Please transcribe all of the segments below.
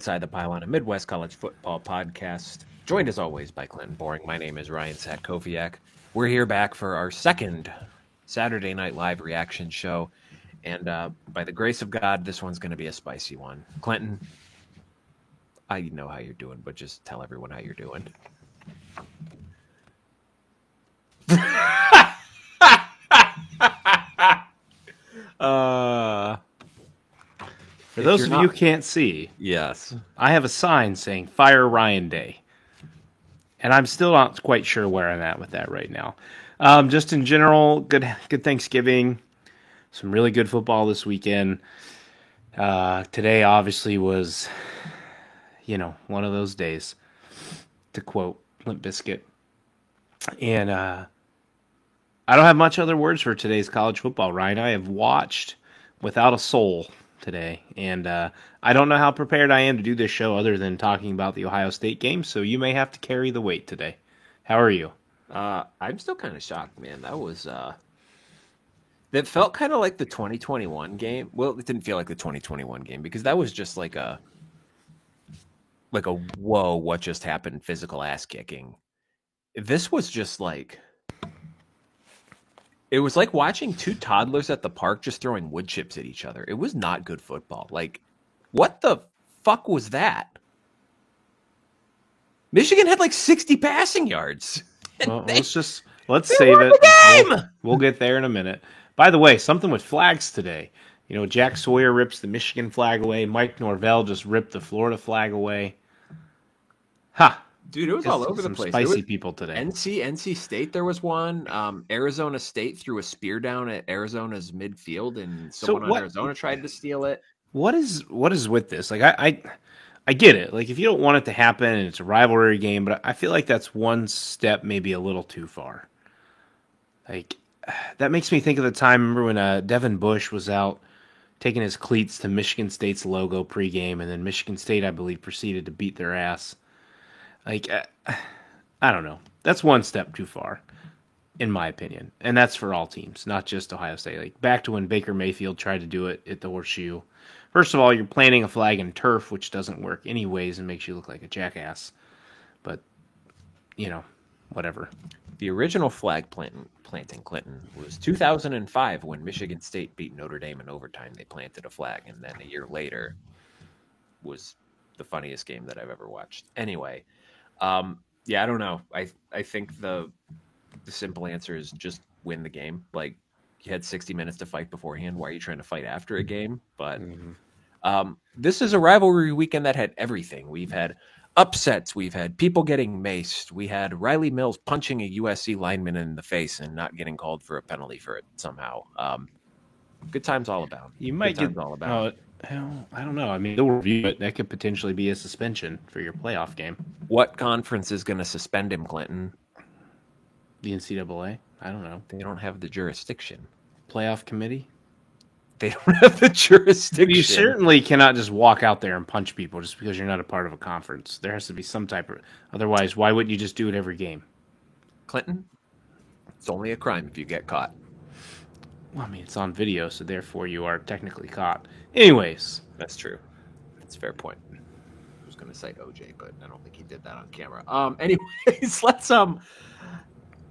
Inside the Pylon, a Midwest college football podcast. Joined as always by Clinton Boring. My name is Ryan Satkoviak. We're here back for our second Saturday Night Live reaction show. And by the grace of God, this one's going to be a spicy one. Clinton, I know how you're doing, but just tell everyone how you're doing. For those of you who can't see, yes, I have a sign saying Fire Ryan Day. And I'm still not quite sure where I'm at with that right now. Just in general, good Thanksgiving. Some really good football this weekend. Today obviously was, one of those days, to quote Limp Bizkit. And I don't have much other words for today's college football, Ryan. I have watched without a soul today, and I don't know how prepared I am to do this show other than talking about the Ohio State game, so you may have to carry the weight today. How are you? I'm still kind of shocked, man. That was that felt kind of like the 2021 game. Well, it didn't feel like the 2021 game because that was just like a whoa, what just happened physical ass kicking. This was just like, it was like watching two toddlers at the park just throwing wood chips at each other. It was not good football. Like, what the fuck was that? Michigan had like 60 passing yards. Well, let's save it. We'll get there in a minute. By the way, something with flags today. Jack Sawyer rips the Michigan flag away. Mike Norvell just ripped the Florida flag away. Ha! Dude, it was all over the place. Spicy people today. NC State, there was one. Arizona State threw a spear down at Arizona's midfield, and someone on Arizona tried to steal it. What is with this? Like, I get it. Like, if you don't want it to happen and it's a rivalry game, but I feel like that's one step maybe a little too far. Like, that makes me think of the time, remember when Devin Bush was out taking his cleats to Michigan State's logo pregame, and then Michigan State, I believe, proceeded to beat their ass. Like, I don't know. That's one step too far, in my opinion. And that's for all teams, not just Ohio State. Like, back to when Baker Mayfield tried to do it at the Horseshoe. First of all, you're planting a flag in turf, which doesn't work anyways and makes you look like a jackass. But, whatever. The original flag planting, Clinton, was 2005 when Michigan State beat Notre Dame in overtime. They planted a flag, and then a year later was the funniest game that I've ever watched. Anyway, I don't know. I think the simple answer is just win the game. Like, you had 60 minutes to fight beforehand. Why are you trying to fight after a game? But this is a rivalry weekend that had everything. We've had upsets. We've had people getting maced. We had Riley Mills punching a USC lineman in the face and not getting called for a penalty for it somehow. Good times all about. You might get all about. I don't know. I mean, they'll review it. That could potentially be a suspension for your playoff game. What conference is going to suspend him, Clinton? The NCAA? I don't know. They don't have the jurisdiction. Playoff committee? They don't have the jurisdiction. You certainly cannot just walk out there and punch people just because you're not a part of a conference. There has to be some type of... Otherwise, why wouldn't you just do it every game? Clinton, it's only a crime if you get caught. Well, I mean, it's on video, so therefore you are technically caught. Anyways. That's true. That's a fair point. I was going to say OJ, but I don't think he did that on camera. Anyways, let's...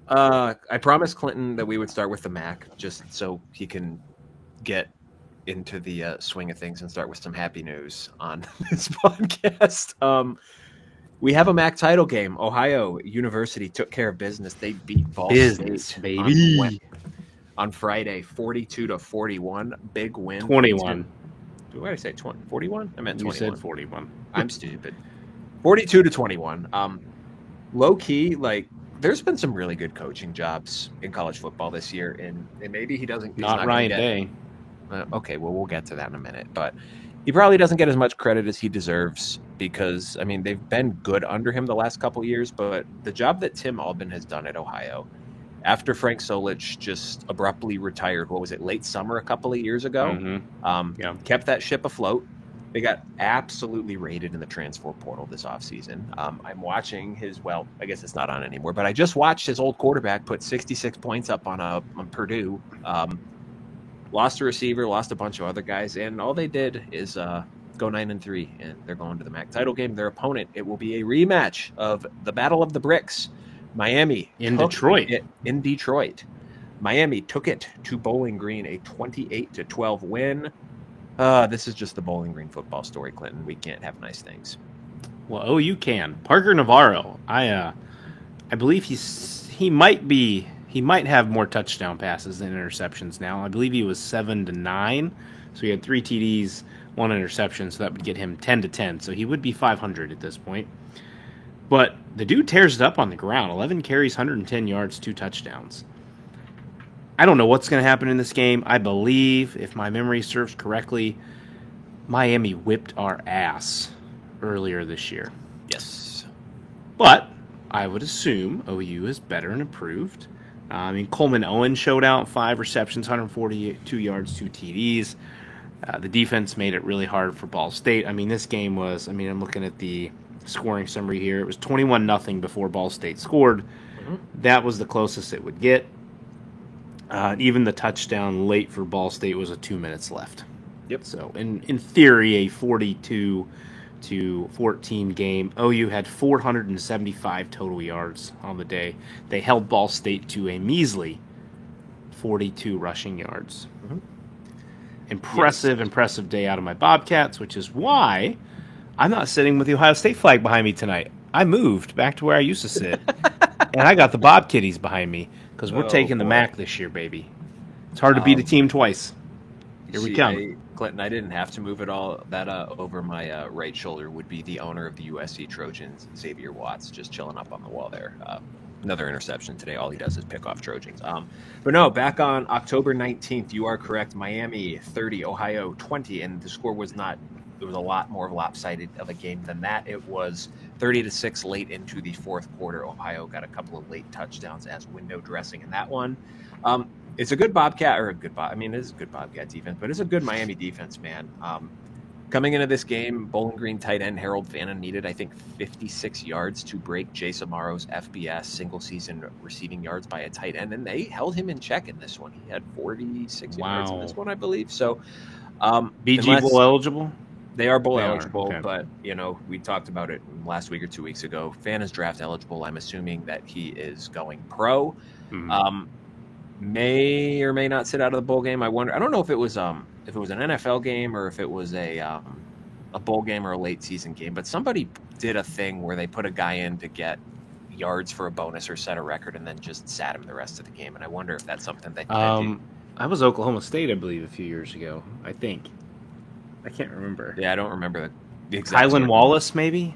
I promised Clinton that we would start with the MAC, just so he can get into the swing of things and start with some happy news on this podcast. We have a MAC title game. Ohio University took care of business. They beat Ball State, baby, on Friday, 42-41. Big win. 21. What did I say? 41? I meant 21. You said 41. I'm stupid. 42-21. Low key, like, there's been some really good coaching jobs in college football this year, and maybe he doesn't. Not Ryan Day. Okay, well, we'll get to that in a minute, but he probably doesn't get as much credit as he deserves because, I mean, they've been good under him the last couple of years, but the job that Tim Albin has done at Ohio, after Frank Solich just abruptly retired, what was it, late summer a couple of years ago, kept that ship afloat. They got absolutely raided in the transfer portal this offseason. I'm watching I guess it's not on anymore, but I just watched his old quarterback put 66 points up on Purdue. Lost a receiver, lost a bunch of other guys, and all they did is go 9-3, and they're going to the MAC title game. Their opponent, it will be a rematch of the Battle of the Bricks. Miami in Detroit. Miami took it to Bowling Green, a 28-12 win. This is just the Bowling Green football story, Clinton. We can't have nice things. Well, you can. Parker Navarro. I believe he might have more touchdown passes than interceptions now. I believe he was 7-9, so he had 3 TDs, 1 interception, so that would get him 10-10. So he would be 500 at this point. But the dude tears it up on the ground. 11 carries, 110 yards, 2 touchdowns. I don't know what's going to happen in this game. I believe, if my memory serves correctly, Miami whipped our ass earlier this year. Yes. But I would assume OU is better and improved. Coleman Owen showed out, 5 receptions, 142 yards, 2 TDs. The defense made it really hard for Ball State. This game was, I'm looking at the scoring summary here. It was 21-0 before Ball State scored. Mm-hmm. That was the closest it would get. Even the touchdown late for Ball State was 2 minutes left. Yep. So, in theory, a 42-14 game. OU had 475 total yards on the day. They held Ball State to a measly 42 rushing yards. Mm-hmm. Impressive day out of my Bobcats, which is why I'm not sitting with the Ohio State flag behind me tonight. I moved back to where I used to sit, and I got the Bob Kitties behind me because we're taking the MAC this year, baby. It's hard to beat a team twice. Here we come. Clinton, I didn't have to move it all. That over my right shoulder would be the owner of the USC Trojans, Xavier Watts, just chilling up on the wall there. Another interception today. All he does is pick off Trojans. But no, back on October 19th, you are correct. Miami 30, Ohio 20, and the score was not. It was a lot more lopsided of a game than that. It was 30-6 late into the fourth quarter. Ohio got a couple of late touchdowns as window dressing in that one. It's a good Bobcat, or a good it is a good Bobcat defense, but it's a good Miami defense, man. Coming into this game, Bowling Green tight end Harold Fannin needed, I think, 56 yards to break Jace Amaro's FBS single-season receiving yards by a tight end, and they held him in check in this one. He had 46 yards in this one, I believe. So, BG bowl eligible? They are bowl eligible, okay. But, we talked about it last week or 2 weeks ago. Fan is draft eligible. I'm assuming that he is going pro. Mm-hmm. May or may not sit out of the bowl game. I wonder. I don't know if it was an NFL game or if it was a bowl game or a late season game. But somebody did a thing where they put a guy in to get yards for a bonus or set a record, and then just sat him the rest of the game. And I wonder if that's something that. I was Oklahoma State, I believe, a few years ago. I think. I can't remember. Yeah, I don't remember the exact. Kylan Wallace, maybe.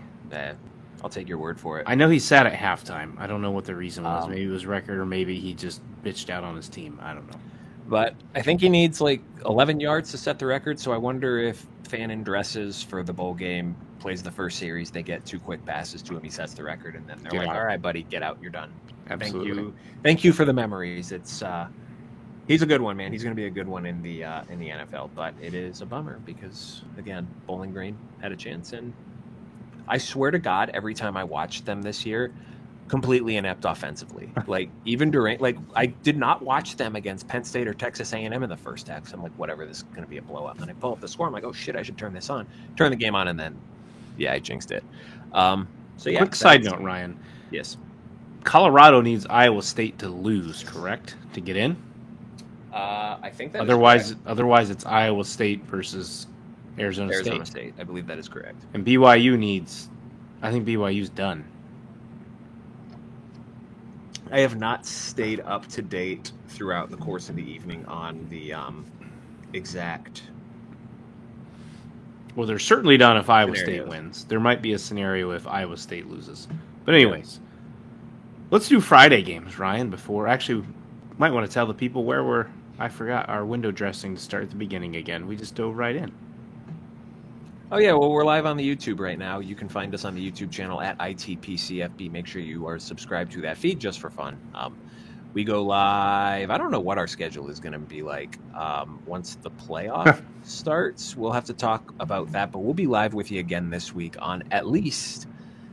I'll take your word for it. I know he sat at halftime. I don't know what the reason was. Maybe it was record, or maybe he just bitched out on his team. I don't know. But I think he needs 11 yards to set the record, so I wonder if Fannin dresses for the bowl game, plays the first series, they get 2 quick passes to him, he sets the record, and then they're all right, buddy, get out, you're done. Absolutely. Thank you for the memories. It's he's a good one, man. He's going to be a good one in the NFL, but it is a bummer because, again, Bowling Green had a chance, and I swear to God, every time I watched them this year, completely inept offensively. Even during, I did not watch them against Penn State or Texas A&M in the first half. So I'm like, whatever, this is going to be a blowout. And then I pull up the score. I'm like, oh shit, I should turn this on. Turn the game on, and then, I jinxed it. Quick side note, Ryan. Yes. Colorado needs Iowa State to lose, correct, to get in? I think that. Otherwise, it's Iowa State versus Arizona State. I believe that is correct. And BYU needs. I think BYU's done. I have not stayed up to date throughout the course of the evening on the exact. Well, they're certainly done if Iowa State wins. There might be a scenario if Iowa State loses. But anyways, let's do Friday games, Ryan. Might want to tell the people I forgot our window dressing to start at the beginning again. We just dove right in. Oh, yeah. Well, we're live on the YouTube right now. You can find us on the YouTube channel at ITPCFB. Make sure you are subscribed to that feed just for fun. We go live. I don't know what our schedule is going to be like once the playoff starts. We'll have to talk about that, but we'll be live with you again this week on at least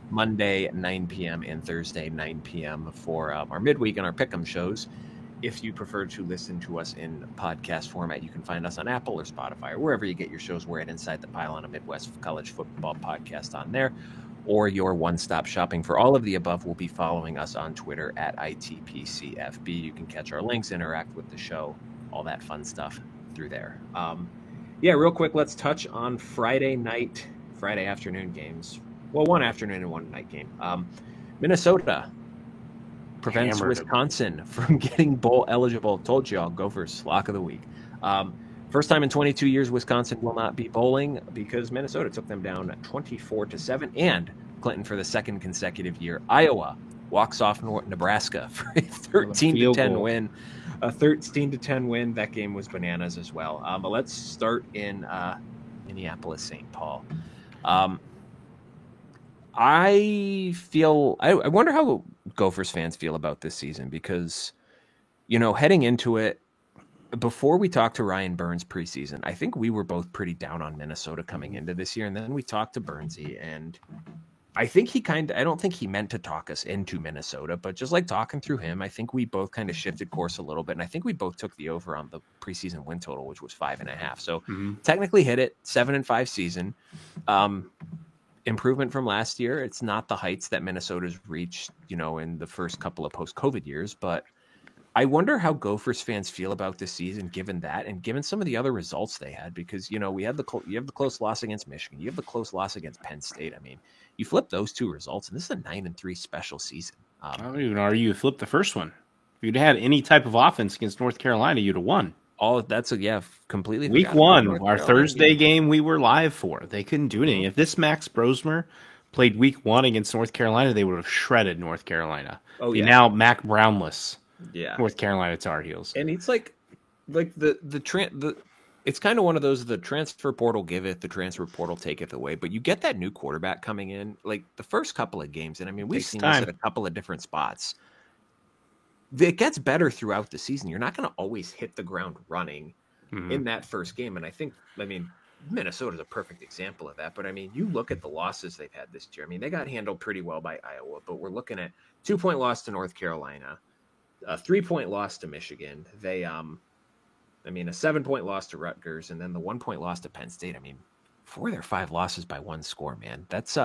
Monday at 9 p.m. and Thursday 9 p.m. for our midweek and our pick'em shows. if you prefer to listen to us in podcast format, you can find us on Apple or Spotify or wherever you get your shows. We're at Inside the Pylon, a Midwest College football podcast on there, or your one-stop shopping for all of the above will be following us on Twitter at ITPCFB. You can catch our links, interact with the show, all that fun stuff through there. Real quick, let's touch on Friday afternoon games. Well, one afternoon and one night game. Minnesota prevents Wisconsin from getting bowl eligible. Told you all, Gophers, lock of the week. First time in 22 years, Wisconsin will not be bowling because Minnesota took them down 24-7. And Clinton, for the second consecutive year, Iowa walks off Nebraska for a 13-10 win. A 13-10 win. That game was bananas as well. But let's start in Minneapolis, St. Paul. I wonder how Gophers fans feel about this season because, heading into it, before we talked to Ryan Burns preseason, I think we were both pretty down on Minnesota coming into this year. And then we talked to Burnsy, and I think I don't think he meant to talk us into Minnesota, but just like talking through him, I think we both kind of shifted course a little bit. And I think we both took the over on the preseason win total, which was 5.5. So technically hit it, 7-5 season. Improvement from last year. It's not the heights that Minnesota's reached, in the first couple of post-COVID years, but I wonder how Gophers fans feel about this season, given that, and given some of the other results they had, because, you have the close loss against Michigan. You have the close loss against Penn State. I mean, you flip those two results, and this is a 9-3 special season. I don't even argue you flip the first one. If you'd had any type of offense against North Carolina, you'd have won. Completely. Week 1, our Thursday game we were live for. They couldn't do anything. If this Max Brosmer played Week 1 against North Carolina, they would have shredded North Carolina. Oh, yeah. Now Mac Brownless. Yeah. North Carolina Tar Heels. And it's like it's kind of one of those, the transfer portal giveth, the transfer portal taketh away. But you get that new quarterback coming in, like the first couple of games, and I mean we've seen this at a couple of different spots. It gets better throughout the season. You're not going to always hit the ground running in that first game. And I think, Minnesota's a perfect example of that. But, you look at the losses they've had this year. They got handled pretty well by Iowa, but we're looking at 2-point loss to North Carolina, a 3-point loss to Michigan. They, a 7-point loss to Rutgers, and then the 1-point loss to Penn State. 4 of their 5 losses by 1 score, man. That's,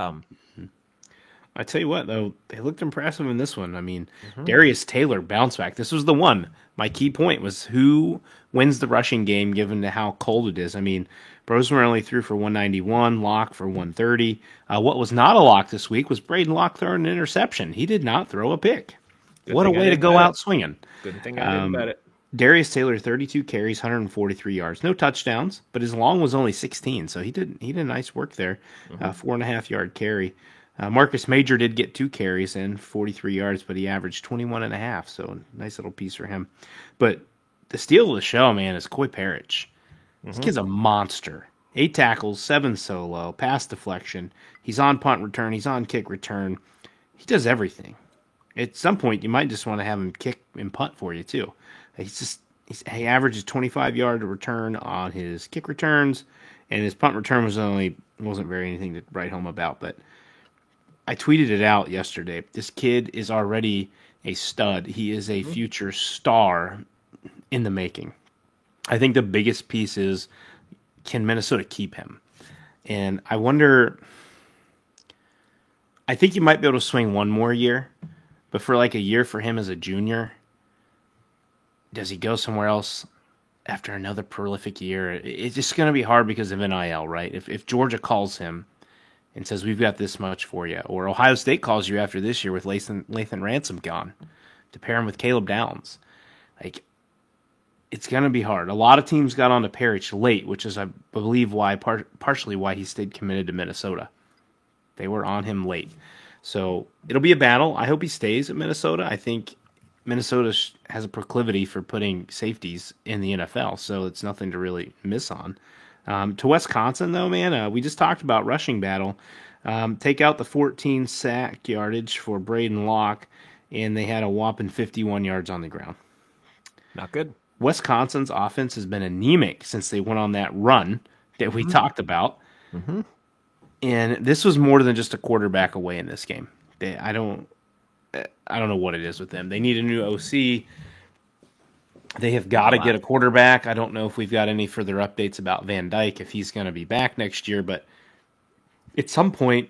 I tell you what, though, they looked impressive in this one. Darius Taylor bounced back. This was the one. My key point was who wins the rushing game given to how cold it is. Brosmer only threw for 191, Locke for 130. What was not a lock this week was Braden Locke throwing an interception. He did not throw a pick. What a way to go out swinging. Good thing I didn't bet it. Darius Taylor, 32 carries, 143 yards. No touchdowns, but his long was only 16, so he did nice work there. 4.5-yard carry. Marcus Major did get 2 carries and 43 yards, but he averaged 21.5, so nice little piece for him. But the steal of the show, man, is Coy Parrish. This kid's a monster. 8 tackles, 7 solo, pass deflection. He's on punt return. He's on kick return. He does everything. At some point, you might just want to have him kick and punt for you, too. He averages 25-yard return on his kick returns, and his punt return wasn't very anything to write home about, but I tweeted it out yesterday. This kid is already a stud. He is a future star in the making. I think the biggest piece is, can Minnesota keep him? And I wonder, I think you might be able to swing one more year, but for like a year for him as a junior, does he go somewhere else after another prolific year? It's just going to be hard because of NIL, right? If Georgia calls him and says, we've got this much for you, or Ohio State calls you after this year with Lathan Ransom gone to pair him with Caleb Downs, it's going to be hard. A lot of teams got onto Parrish late, which is, I believe, partially why he stayed committed to Minnesota. They were on him late. So it'll be a battle. I hope he stays at Minnesota. I think Minnesota has a proclivity for putting safeties in the NFL, so it's nothing to really miss on. To Wisconsin, though, man, we just talked about rushing battle. Take out the 14 sack yardage for Braden Locke, and they had a whopping 51 yards on the ground. Not good. Wisconsin's offense has been anemic since they went on that run that we talked about. And this was more than just a quarterback away in this game. I don't know what it is with them. They need a new OC. They have got to get a quarterback. I don't know if we've got any further updates about Van Dyke, if he's going to be back next year, but at some point,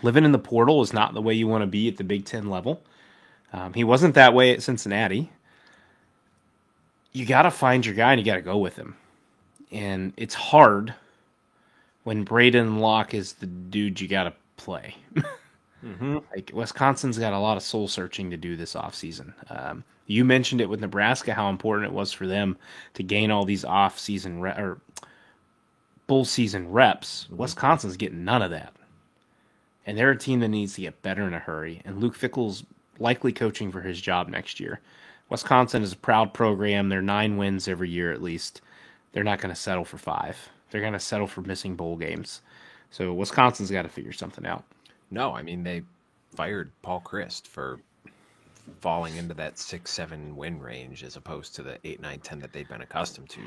living in the portal is not the way you want to be at the Big Ten level. He wasn't that way at Cincinnati. You got to find your guy and you got to go with him. And it's hard when Braden Locke is the dude you got to play. Like Wisconsin's got a lot of soul searching to do this offseason. You mentioned it with Nebraska, how important it was for them to gain all these off-season or bull season reps. Wisconsin's getting none of that. And they're a team that needs to get better in a hurry. And Luke Fickell's likely coaching for his job next year. Wisconsin is a proud program. They're 9 wins every year at least. They're not going to settle for 5. They're going to settle for missing bowl games. So Wisconsin's got to figure something out. No, I mean, they fired Paul Chryst for falling into that 6-7 win range as opposed to the 8, 9, 10 that they've been accustomed to.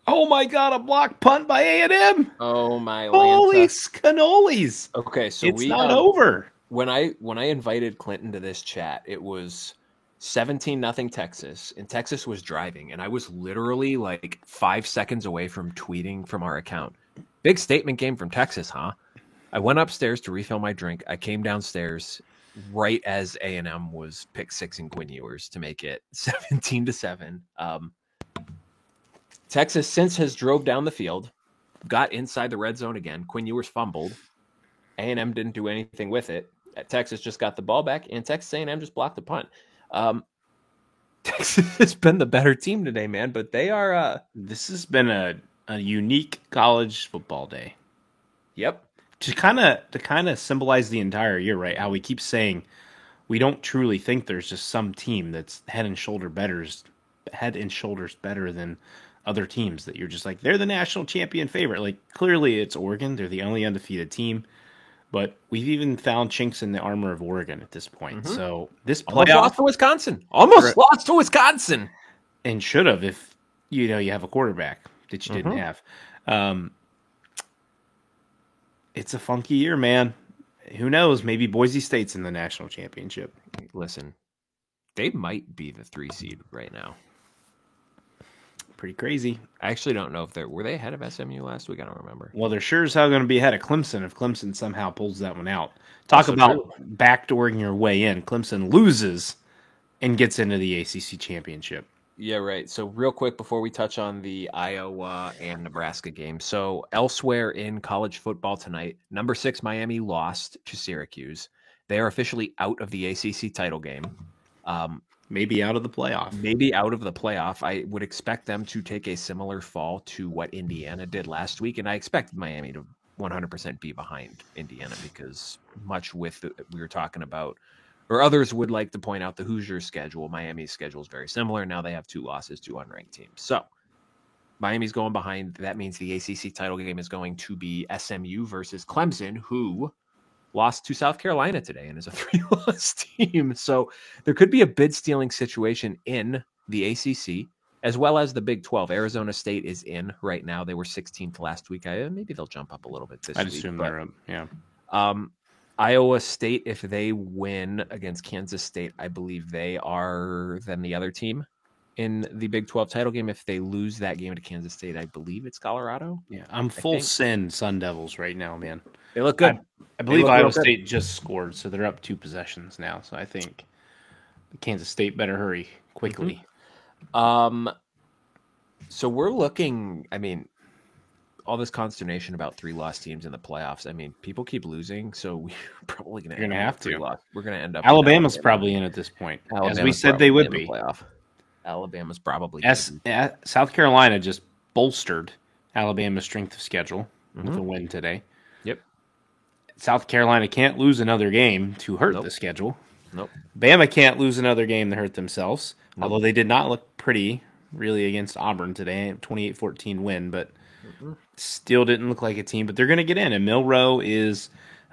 Oh my God, a block punt by A&M. Oh my Holy cannolis. Okay, so it's not over. When I invited Clinton to this chat, it was 17-0 Texas, and Texas was driving, and I was literally like 5 seconds away from tweeting from our account. Big statement game from Texas, huh? I went upstairs to refill my drink. I came downstairs right as A&M was pick 6 in Quinn Ewers to make it 17-7. Texas since has drove down the field, got inside the red zone again. Quinn Ewers fumbled. A&M didn't do anything with it. Texas just got the ball back, and Texas A&M just blocked the punt. Texas has been the better team today, man, but they are... This has been a unique college football day. Yep. To kind of symbolize the entire year, right? How we keep saying we don't truly think there's just some team that's head and shoulders better than other teams that you're just like, they're the national champion favorite. Like, clearly it's Oregon. They're the only undefeated team. But we've even found chinks in the armor of Oregon at this point. Mm-hmm. So this playoff... lost to Wisconsin. Almost lost to Wisconsin. And should have if, you have a quarterback that you didn't have. It's a funky year, man. Who knows? Maybe Boise State's in the national championship. Listen, they might be the 3 seed right now. Pretty crazy. I actually don't know if were they ahead of SMU last week? I don't remember. Well, they're sure as hell going to be ahead of Clemson if Clemson somehow pulls that one out. Talk about backdooring your way in. Clemson loses and gets into the ACC championship. Yeah, right. So real quick before we touch on the Iowa and Nebraska game. So elsewhere in college football tonight, number 6 Miami lost to Syracuse. They are officially out of the ACC title game. Maybe out of the playoff. I would expect them to take a similar fall to what Indiana did last week, and I expect Miami to 100% be behind Indiana because much with we were talking about, or others would like to point out the Hoosiers' schedule. Miami's schedule is very similar. Now they have 2 losses to unranked teams. So Miami's going behind. That means the ACC title game is going to be SMU versus Clemson, who lost to South Carolina today and is a 3-loss team. So there could be a bid stealing situation in the ACC as well as the Big 12. Arizona State is in right now. They were 16th last week. Maybe they'll jump up a little bit this week. I'd assume they're up, yeah. Iowa State, if they win against Kansas State, I believe they are then the other team in the Big 12 title game. If they lose that game to Kansas State, I believe it's Colorado. Yeah, I'm full send Sun Devils right now, man. They look good. I believe Iowa State just scored, so they're up 2 possessions now. So I think Kansas State better hurry quickly. So we're looking, all this consternation about 3-loss teams in the playoffs. People keep losing, so we're probably going to have to. We're going to end up. Alabama's probably in at this point, as we said they would be. Playoff. Alabama's probably. South Carolina just bolstered Alabama's strength of schedule with a win today. Yep. South Carolina can't lose another game to hurt the schedule. Nope. Bama can't lose another game to hurt themselves, although they did not look pretty, really, against Auburn today. 28-14 win, but still didn't look like a team. But they're going to get in, and Milroe is,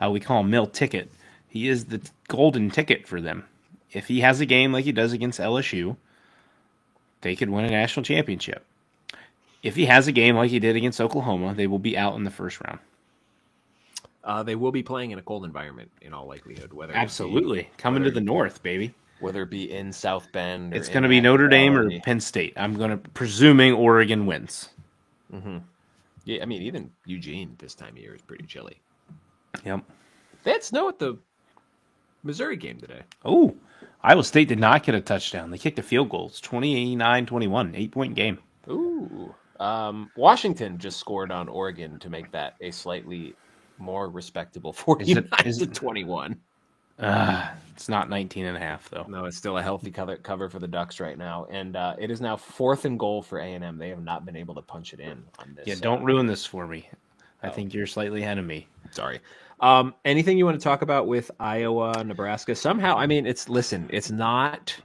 we call him Mill Ticket. He is the golden ticket for them. If he has a game like he does against LSU, they could win a national championship. If he has a game like he did against Oklahoma, they will be out in the first round. They will be playing in a cold environment in all likelihood. Absolutely. Coming to the north, baby. whether it be in South Bend or It's in going to be Apple Notre Dame or Valley. Penn State. I'm going to presuming Oregon wins. Mm-hmm. Yeah, I mean, even Eugene this time of year is pretty chilly. Yep. They had snow at the Missouri game today. Oh, Iowa State did not get a touchdown. They kicked a field goal. It's 29-21, 8-point game. Ooh. Washington just scored on Oregon to make that a slightly more respectable 49-21. It's not 19.5 though. No, it's still a healthy cover for the Ducks right now, and it is now 4th and goal for A&M. They have not been able to punch it in on this. Yeah, don't ruin this for me. I think you're slightly ahead of me. Sorry. Anything you want to talk about with Iowa, Nebraska? Somehow, I mean, it's not.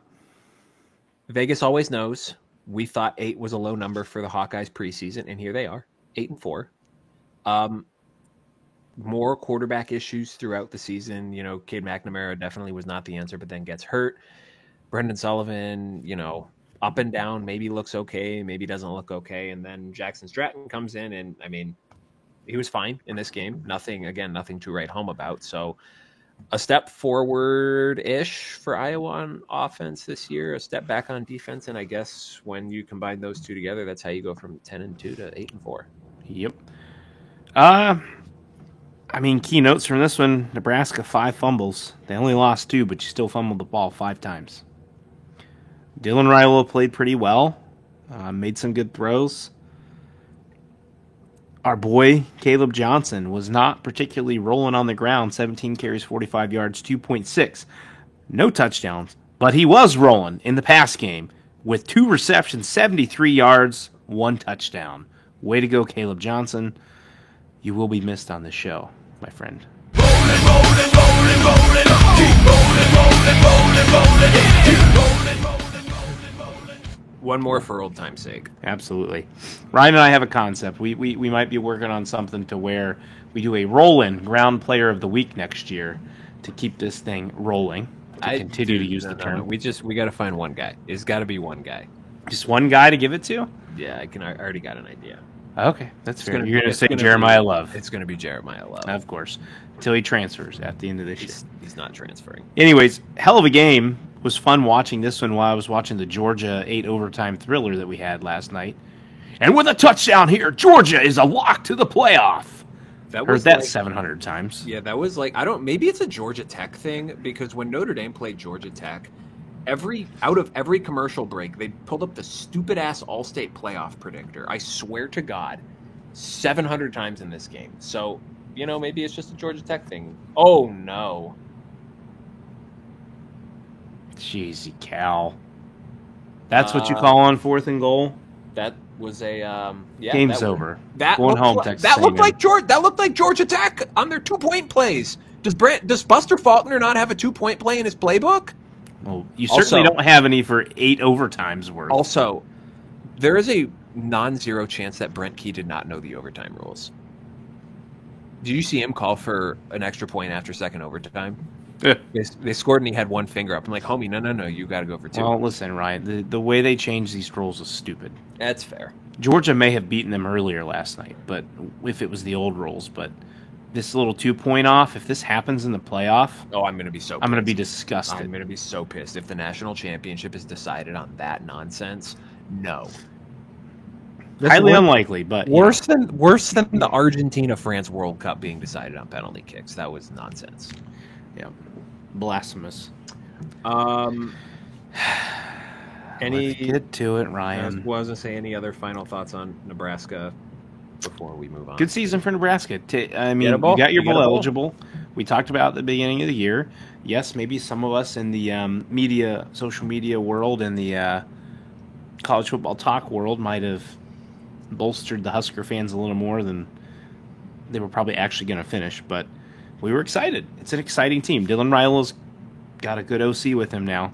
Vegas always knows. We thought 8 was a low number for the Hawkeyes preseason, and here they are, 8-4. More quarterback issues throughout the season. You know, Cade McNamara definitely was not the answer, but then gets hurt. Brendan Sullivan, up and down, maybe looks okay, maybe doesn't look okay. And then Jackson Stratton comes in, and I mean, he was fine in this game. Nothing to write home about. So a step forward-ish for Iowa on offense this year, a step back on defense. And I guess when you combine those two together, that's how you go from 10-2 to 8-4. Yep. I mean, key notes from this one, Nebraska 5 fumbles. They only lost 2, but you still fumbled the ball 5 times. Dylan Raiola played pretty well, made some good throws. Our boy, Caleb Johnson, was not particularly rolling on the ground. 17 carries, 45 yards, 2.6. No touchdowns, but he was rolling in the pass game with 2 receptions, 73 yards, 1 touchdown. Way to go, Caleb Johnson. You will be missed on this show, my friend. One more for old time's sake. Absolutely. Ryan and I have a concept. We might be working on something to where we do a roll-in ground player of the week next year to keep this thing rolling. To continue to use the term. We got to find one guy. It's got to be one guy. Just one guy to give it to? Yeah, I already got an idea. Okay, that's fair. You're going to say Jeremiah Love. It's going to be Jeremiah Love. Of course. Until he transfers at the end of this year. He's not transferring. Anyways, hell of a game. It was fun watching this one while I was watching the Georgia 8 overtime thriller that we had last night. And with a touchdown here, Georgia is a lock to the playoff. Heard that 700 times. Yeah, that was maybe it's a Georgia Tech thing, because when Notre Dame played Georgia Tech, out of every commercial break, they pulled up the stupid ass All-State playoff predictor. I swear to God, 700 times in this game. So, maybe it's just a Georgia Tech thing. Oh no. Jeezy Cal. That's what you call on 4th and goal? That was a game's over. That going home, like, Texas that looked A&M. that looked like Georgia Tech on their 2-point plays. Does Buster Faulkner not have a 2-point play in his playbook? Well, you certainly don't have any for 8 overtimes worth. Also, there is a non-zero chance that Brent Key did not know the overtime rules. Did you see him call for an extra point after second overtime? Yeah. They scored and he had one finger up. I'm like, homie, no, you got to go for 2. Well, listen, Ryan, the way they change these rules is stupid. That's fair. Georgia may have beaten them earlier last night, but if it was the old rules, but this little 2-point off, if this happens in the playoff, I'm going to be so pissed. I'm going to be disgusted. I'm going to be so pissed if the national championship is decided on that nonsense. No. Highly unlikely, but worse than the Argentina-France World Cup being decided on penalty kicks. That was nonsense. Yeah. Blasphemous. Let's get to it, Ryan. I was going to say, any other final thoughts on Nebraska before we move on? Good season for Nebraska. I mean, you got your bowl eligible. We talked about at the beginning of the year. Yes, maybe some of us in the social media world and the college football talk world might have bolstered the Husker fans a little more than they were probably actually going to finish, but we were excited. It's an exciting team. Dylan Raiola's got a good OC with him now.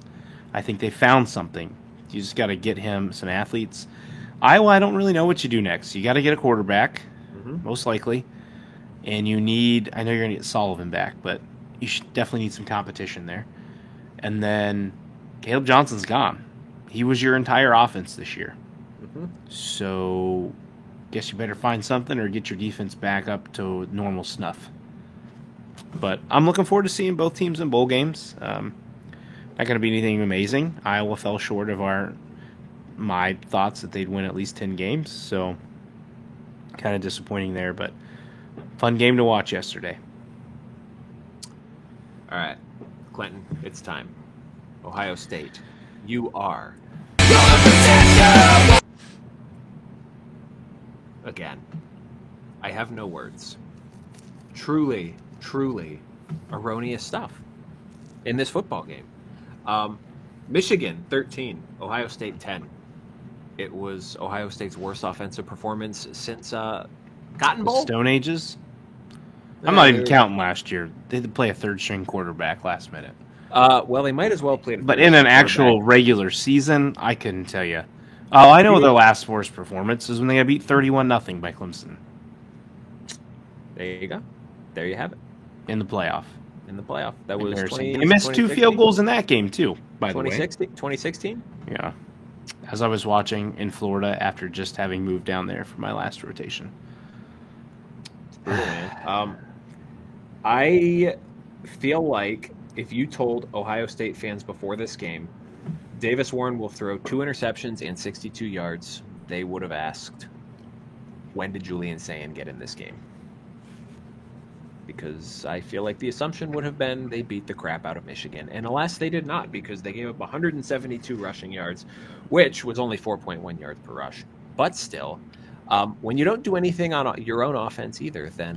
I think they found something. You just got to get him some athletes. Iowa, I don't really know what you do next. You got to get a quarterback, most likely. And you need, I know you're going to get Sullivan back, but you should definitely need some competition there. And then Caleb Johnson's gone. He was your entire offense this year. So guess you better find something or get your defense back up to normal snuff. But I'm looking forward to seeing both teams in bowl games. Not going to be anything amazing. Iowa fell short of my thoughts that they'd win at least 10 games, so kind of disappointing there, but fun game to watch yesterday. All right, Clinton, it's time. Ohio State, you are again. I have no words. Truly, truly erroneous stuff in this football game. Michigan 13, Ohio State 10. It was Ohio State's worst offensive performance since Cotton Bowl. Stone Ages. I'm not even counting last year. They had to play a third-string quarterback last minute. Well, they might as well play. But in an actual regular season, I couldn't tell you. Oh, I know their last worst performance is when they got beat 31-0 by Clemson. There you go. There you have it. In the playoff. That was 20, they missed 2 field goals in that game, too, by the way. 2016? Yeah. As I was watching in Florida after just having moved down there for my last rotation. It's brutal, man. I feel like if you told Ohio State fans before this game, Davis Warren will throw 2 interceptions and 62 yards, they would have asked, when did Julian Sayin get in this game? Because I feel like the assumption would have been they beat the crap out of Michigan. And alas, they did not, because they gave up 172 rushing yards, which was only 4.1 yards per rush. But still, when you don't do anything on your own offense either, then,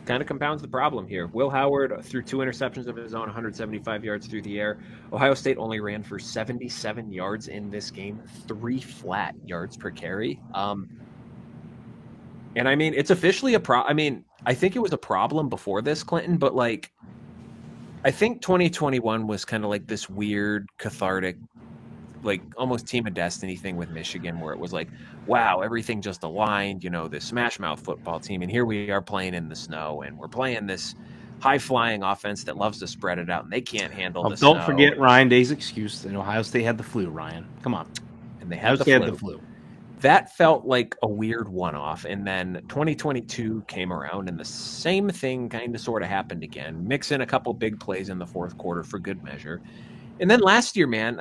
kind of compounds the problem here. Will Howard threw 2 interceptions of his own, 175 yards through the air. Ohio State only ran for 77 yards in this game, 3 flat yards per carry. And it's officially a problem. I think it was a problem before this, Clinton, but I think 2021 was kind of like this weird, cathartic, almost Team of Destiny thing with Michigan, where it was like, wow, everything just aligned, this smash mouth football team. And here we are playing in the snow, and we're playing this high flying offense that loves to spread it out, and they can't handle the snow. Don't forget Ryan Day's excuse that Ohio State had the flu, Ryan. Come on. And they had the flu. That felt like a weird one-off, and then 2022 came around, and the same thing kind of sort of happened again. Mix in a couple big plays in the fourth quarter for good measure. And then last year, man,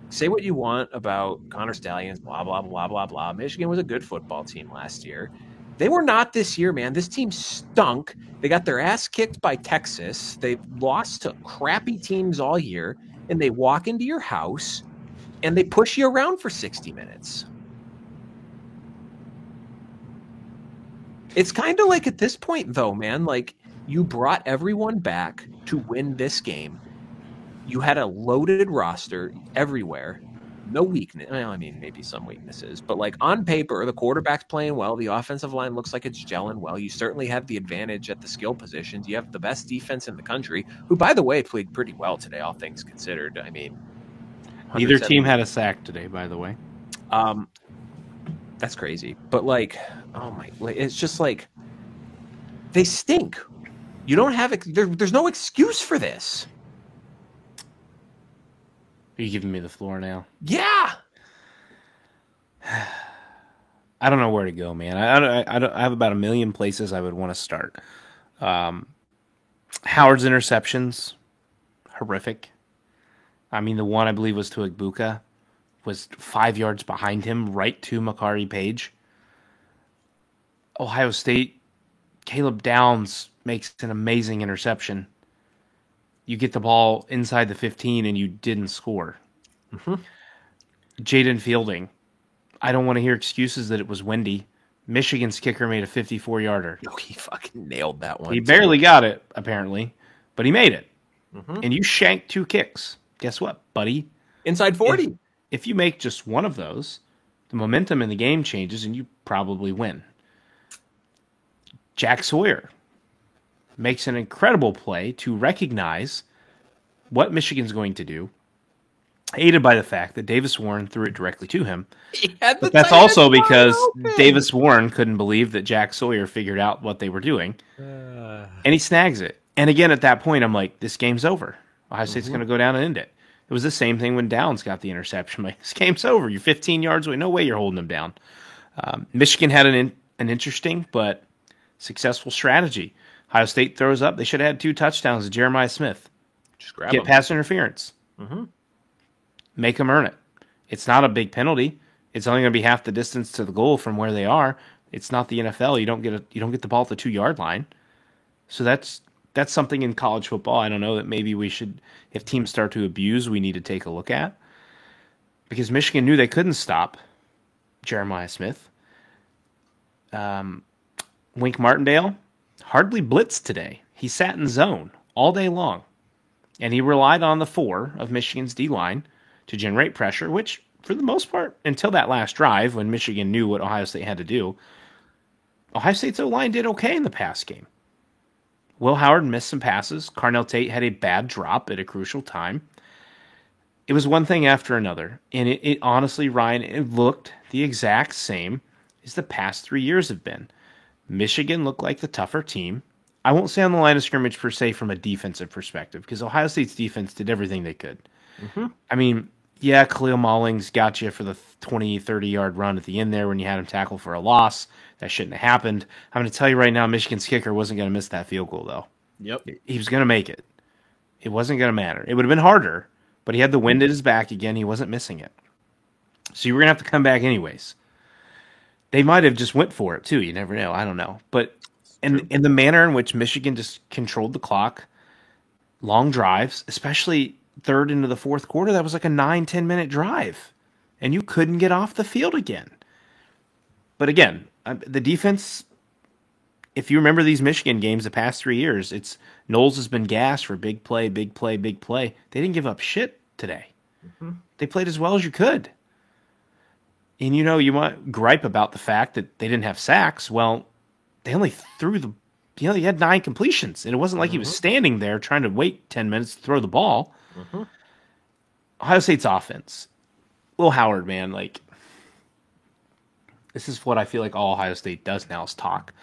say what you want about Connor Stallions, blah, blah, blah, blah, blah. Michigan was a good football team last year. They were not this year, man. This team stunk. They got their ass kicked by Texas. They've lost to crappy teams all year, and they walk into your house, and they push you around for 60 minutes. It's kind of like at this point, though, man, you brought everyone back to win this game. You had a loaded roster everywhere. No weakness. Well, maybe some weaknesses, but on paper, the quarterback's playing well. The offensive line looks like it's gelling well. You certainly have the advantage at the skill positions. You have the best defense in the country, who, by the way, played pretty well today, all things considered. Neither team had a sack today, by the way. That's crazy. But it's just they stink. You don't have there's no excuse for this. Are you giving me the floor now? Yeah. I don't know where to go, man. I have about a million places I would want to start. Howard's interceptions, horrific. The one I believe was to Igbuka was 5 yards behind him, right to Makari Page. Ohio State, Caleb Downs makes an amazing interception. You get the ball inside the 15 and you didn't score. Mm-hmm. Jaden Fielding. I don't want to hear excuses that it was windy. Michigan's kicker made a 54-yarder. Oh, he fucking nailed that one. He barely got it, apparently, but he made it. Mm-hmm. And you shanked 2 kicks. Guess what, buddy? Inside 40. If you make just one of those, the momentum in the game changes and you probably win. Jack Sawyer makes an incredible play to recognize what Michigan's going to do, aided by the fact that Davis Warren threw it directly to him. But that's also because Davis Warren couldn't believe that Jack Sawyer figured out what they were doing, and he snags it. And again, at that point, I'm like, this game's over. Ohio State's going to go down and end it. It was the same thing when Downs got the interception. Like, this game's over. You're 15 yards away. No way you're holding them down. Michigan had an interesting but successful strategy. Ohio State throws up. They should have had 2 touchdowns to Jeremiah Smith. Just grab Get them. pass interference. Mm-hmm. Make them earn it. It's not a big penalty. It's only going to be half the distance to the goal from where they are. It's not the NFL. You don't get the ball at the 2-yard line. So that's something in college football. I don't know, that maybe we should, if teams start to abuse, we need to take a look at. Because Michigan knew they couldn't stop Jeremiah Smith. Wink Martindale hardly blitzed today. He sat in zone all day long. And he relied on the 4 of Michigan's D-line to generate pressure, which, for the most part, until that last drive when Michigan knew what Ohio State had to do, Ohio State's O-line did okay in the pass game. Will Howard missed some passes. Carnell Tate had a bad drop at a crucial time. It was one thing after another. And it honestly, Ryan, it looked the exact same as the past 3 years have been. Michigan looked like the tougher team. I won't say on the line of scrimmage per se from a defensive perspective, because Ohio State's defense did everything they could. Mm-hmm. I mean, yeah, Khalil Maulings got you for the 20, 30-yard run at the end there when you had him tackle for a loss. That shouldn't have happened. I'm going to tell you right now, Michigan's kicker wasn't going to miss that field goal, though. Yep. He was going to make it. It wasn't going to matter. It would have been harder, but he had the wind at his back again. He wasn't missing it. So you were going to have to come back anyways. They might have just went for it, too. You never know. I don't know. But in the manner in which Michigan just controlled the clock, long drives, especially third into the fourth quarter, that was like a 9-10 minute drive. And you couldn't get off the field again. But again, the defense, if you remember these Michigan games the past 3 years, it's Knowles has been gassed for big play, big play, big play. They didn't give up shit today. Mm-hmm. They played as well as you could. And you might gripe about the fact that they didn't have sacks. Well, they only threw he had 9 completions. And it wasn't like he was standing there trying to wait 10 minutes to throw the ball. Mm-hmm. Ohio State's offense. Will Howard, man, this is what I feel like all Ohio State does now is talk.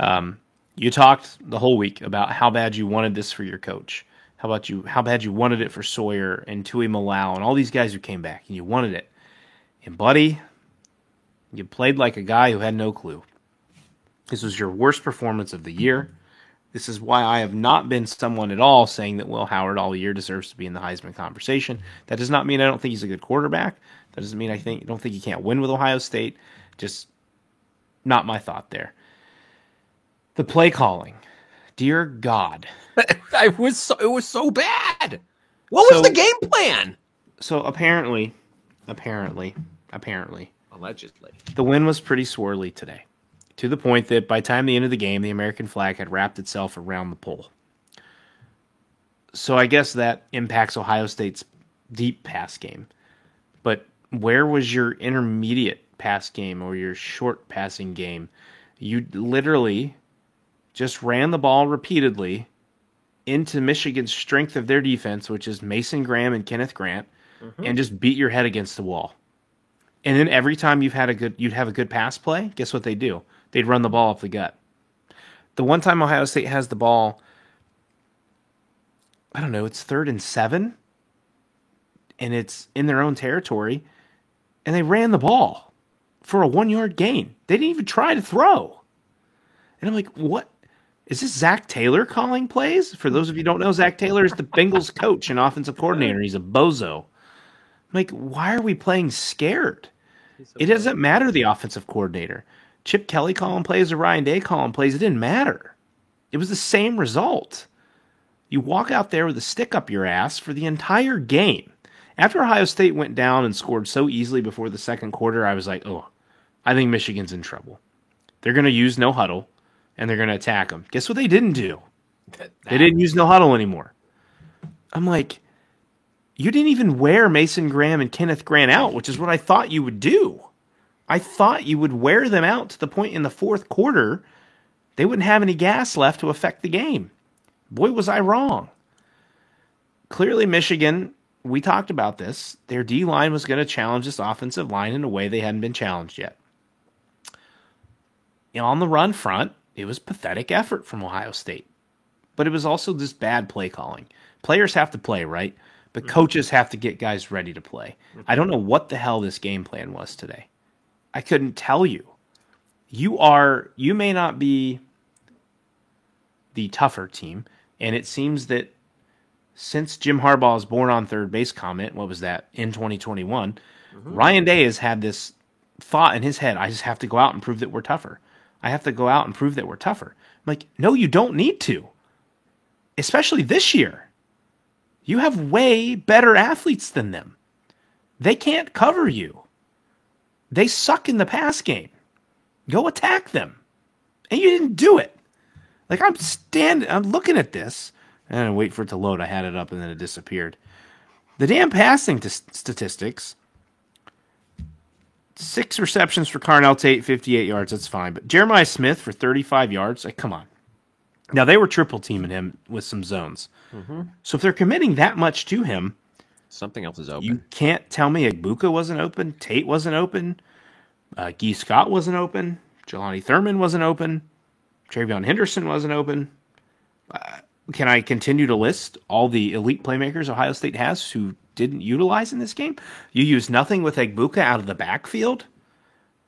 You talked the whole week about how bad you wanted this for your coach. How bad you wanted it for Sawyer and Tui Malau and all these guys who came back, and you wanted it. And buddy, you played like a guy who had no clue. This was your worst performance of the year. This is why I have not been someone at all saying that Will Howard all year deserves to be in the Heisman conversation. That does not mean I don't think he's a good quarterback. That doesn't mean I don't think he can't win with Ohio State. Just not my thought there. The play calling. Dear God. It was so bad. What was the game plan? So apparently, allegedly, the wind was pretty swirly today, to the point that by the time the end of the game, the American flag had wrapped itself around the pole. So I guess that impacts Ohio State's deep pass game. But where was your intermediate pass game or your short passing game? You literally just ran the ball repeatedly into Michigan's strength of their defense, which is Mason Graham and Kenneth Grant, and just beat your head against the wall. And then every time you'd have a good pass play, guess what they do? They'd run the ball up the gut. The one time Ohio State has the ball, I don't know, it's 3rd and 7, and it's in their own territory, and they ran the ball for a 1-yard gain. They didn't even try to throw. And I'm like, what? Is this Zach Taylor calling plays? For those of you who don't know, Zach Taylor is the Bengals coach and offensive coordinator. He's a bozo. I'm like, why are we playing scared? It doesn't matter the offensive coordinator. Chip Kelly calling plays or Ryan Day calling plays, it didn't matter. It was the same result. You walk out there with a stick up your ass for the entire game. After Ohio State went down and scored so easily before the second quarter, I was like, oh, I think Michigan's in trouble. They're going to use no huddle, and they're going to attack them. Guess what they didn't do? They didn't use no huddle anymore. I'm like, you didn't even wear Mason Graham and Kenneth Grant out, which is what I thought you would do. I thought you would wear them out to the point in the fourth quarter they wouldn't have any gas left to affect the game. Boy, was I wrong. Clearly, Michigan, we talked about this, their D-line was going to challenge this offensive line in a way they hadn't been challenged yet. On the run front, it was pathetic effort from Ohio State. But it was also just bad play calling. Players have to play, right? But coaches have to get guys ready to play. I don't know what the hell this game plan was today. I couldn't tell you. You may not be the tougher team. And it seems that since Jim Harbaugh's born on third base comment, what was that, in 2021, Ryan Day has had this thought in his head, I just have to go out and prove that we're tougher. I have to go out and prove that we're tougher. I'm like, no, you don't need to. Especially this year. You have way better athletes than them. They can't cover you. They suck in the pass game. Go attack them. And you didn't do it. Like, I'm looking at this, and I wait for it to load. I had it up, and then it disappeared. The damn passing statistics, 6 receptions for Carnell Tate, 58 yards, that's fine. But Jeremiah Smith for 35 yards, like, come on. Now, they were triple teaming him with some zones. So if they're committing that much to him, something else is open. You can't tell me Egbuka wasn't open, Tate wasn't open, Guy Scott wasn't open, Jelani Thurman wasn't open, Travion Henderson wasn't open. Can I continue to list all the elite playmakers Ohio State has who didn't utilize in this game? You used nothing with Egbuka out of the backfield.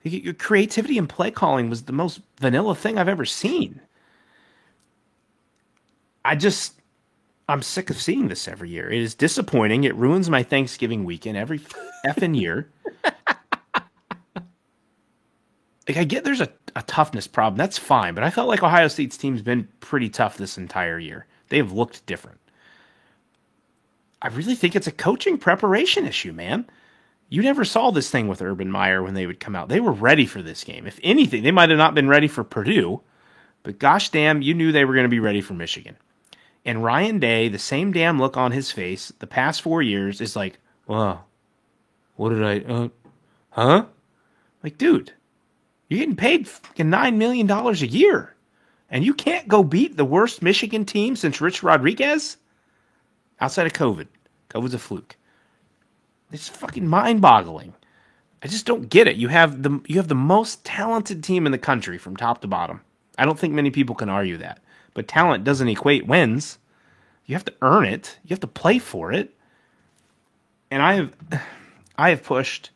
Your creativity and play calling was the most vanilla thing I've ever seen. I'm sick of seeing this every year. It is disappointing. It ruins my Thanksgiving weekend every effing year. Like, I get there's a toughness problem. That's fine. But I felt like Ohio State's team's been pretty tough this entire year. They have looked different. I really think it's a coaching preparation issue, man. You never saw this thing with Urban Meyer when they would come out. They were ready for this game. If anything, they might have not been ready for Purdue. But gosh damn, you knew they were going to be ready for Michigan. And Ryan Day, the same damn look on his face the past 4 years is like, well, what did I, huh? Like, dude, you're getting paid $9 million a year. And you can't go beat the worst Michigan team since Rich Rodriguez? Outside of COVID. COVID's a fluke. It's fucking mind-boggling. I just don't get it. You have the most talented team in the country from top to bottom. I don't think many people can argue that. But talent doesn't equate wins. You have to earn it. You have to play for it. And I have pushed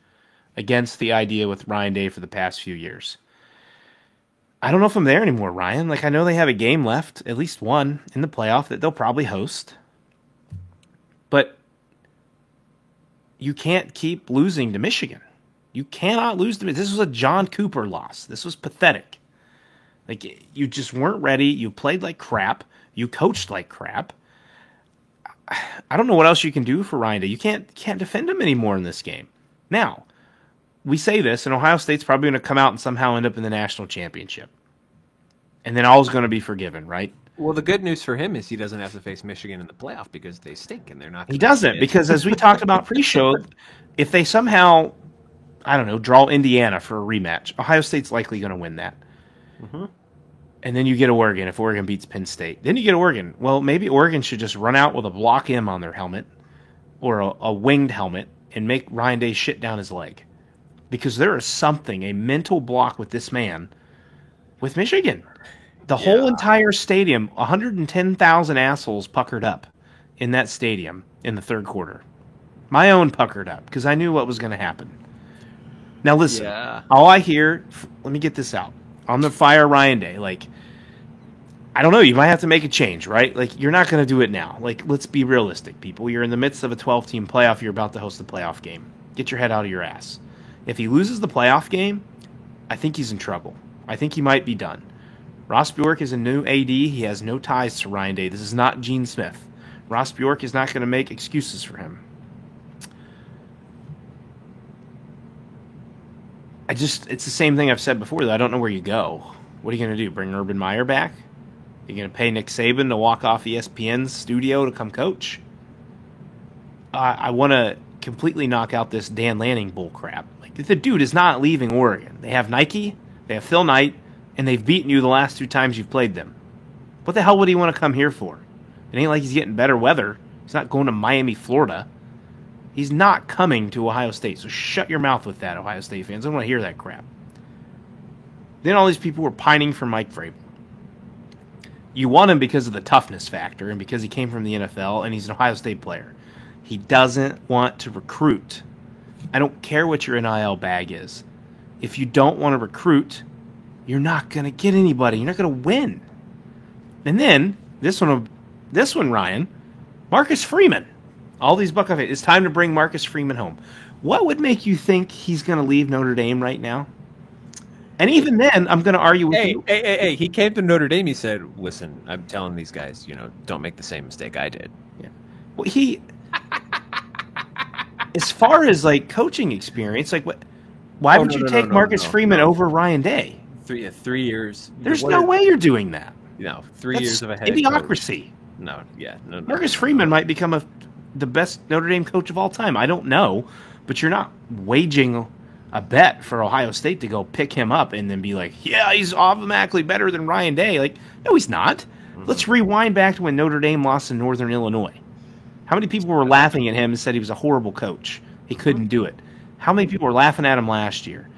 against the idea with Ryan Day for the past few years. I don't know if I'm there anymore, Ryan. Like, I know they have a game left, at least one, in the playoff that they'll probably host. But you can't keep losing to Michigan. You cannot lose to Michigan. This was a John Cooper loss. This was pathetic. Like, you just weren't ready. You played like crap. You coached like crap. I don't know what else you can do for Ryan Day. You can't defend him anymore in this game. Now, we say this, and Ohio State's probably going to come out and somehow end up in the national championship. And then all's going to be forgiven, right? Well, the good news for him is he doesn't have to face Michigan in the playoff because they stink and they're not. He doesn't, because as we talked about pre-show, if they somehow, I don't know, draw Indiana for a rematch, Ohio State's likely going to win that. Mm-hmm. And then you get Oregon if Oregon beats Penn State. Then you get Oregon. Well, maybe Oregon should just run out with a block M on their helmet or a winged helmet and make Ryan Day shit down his leg. Because there is something, a mental block with this man, with Michigan. The whole entire stadium, 110,000 assholes puckered up in that stadium in the third quarter. My own puckered up because I knew what was going to happen. Now listen, all I hear, let me get this out. On the fire Ryan Day, like, I don't know, you might have to make a change, right? Like, you're not going to do it now. Like, let's be realistic, people. You're in the midst of a 12-team playoff. You're about to host the playoff game. Get your head out of your ass. If he loses the playoff game, I think he's in trouble. I think he might be done. Ross Bjork is a new AD. He has no ties to Ryan Day. This is not Gene Smith. Ross Bjork is not going to make excuses for him. It's the same thing I've said before, though. I don't know where you go. What are you going to do? Bring Urban Meyer back? You're going to pay Nick Saban to walk off ESPN's studio to come coach? I want to completely knock out this Dan Lanning bullcrap. Like, the dude is not leaving Oregon. They have Nike, they have Phil Knight, and they've beaten you the last 2 times you've played them. What the hell would he want to come here for? It ain't like he's getting better weather. He's not going to Miami, Florida. He's not coming to Ohio State, so shut your mouth with that, Ohio State fans. I don't want to hear that crap. Then all these people were pining for Mike Vrabel. You want him because of the toughness factor and because he came from the NFL and he's an Ohio State player. He doesn't want to recruit. I don't care what your NIL bag is. If you don't want to recruit, you're not going to get anybody. You're not going to win. And then this one, Ryan, Marcus Freeman. All these Buckeye fans. It's time to bring Marcus Freeman home. What would make you think he's going to leave Notre Dame right now? And even then, I'm going to argue with you. Hey, he came to Notre Dame. He said, listen, I'm telling these guys, don't make the same mistake I did. Yeah. Well, as far as like coaching experience, like why would you take Marcus Freeman over Ryan Day? 3 years. There's no way you're doing that. 3 years of a head idiocracy. Coach. No. Marcus Freeman might become the best Notre Dame coach of all time. I don't know, but you're not waging a bet for Ohio State to go pick him up and then be like, yeah, he's automatically better than Ryan Day. Like, no, he's not. Mm-hmm. Let's rewind back to when Notre Dame lost in Northern Illinois. How many people were laughing at him and said he was a horrible coach? He couldn't do it. How many people were laughing at him last year?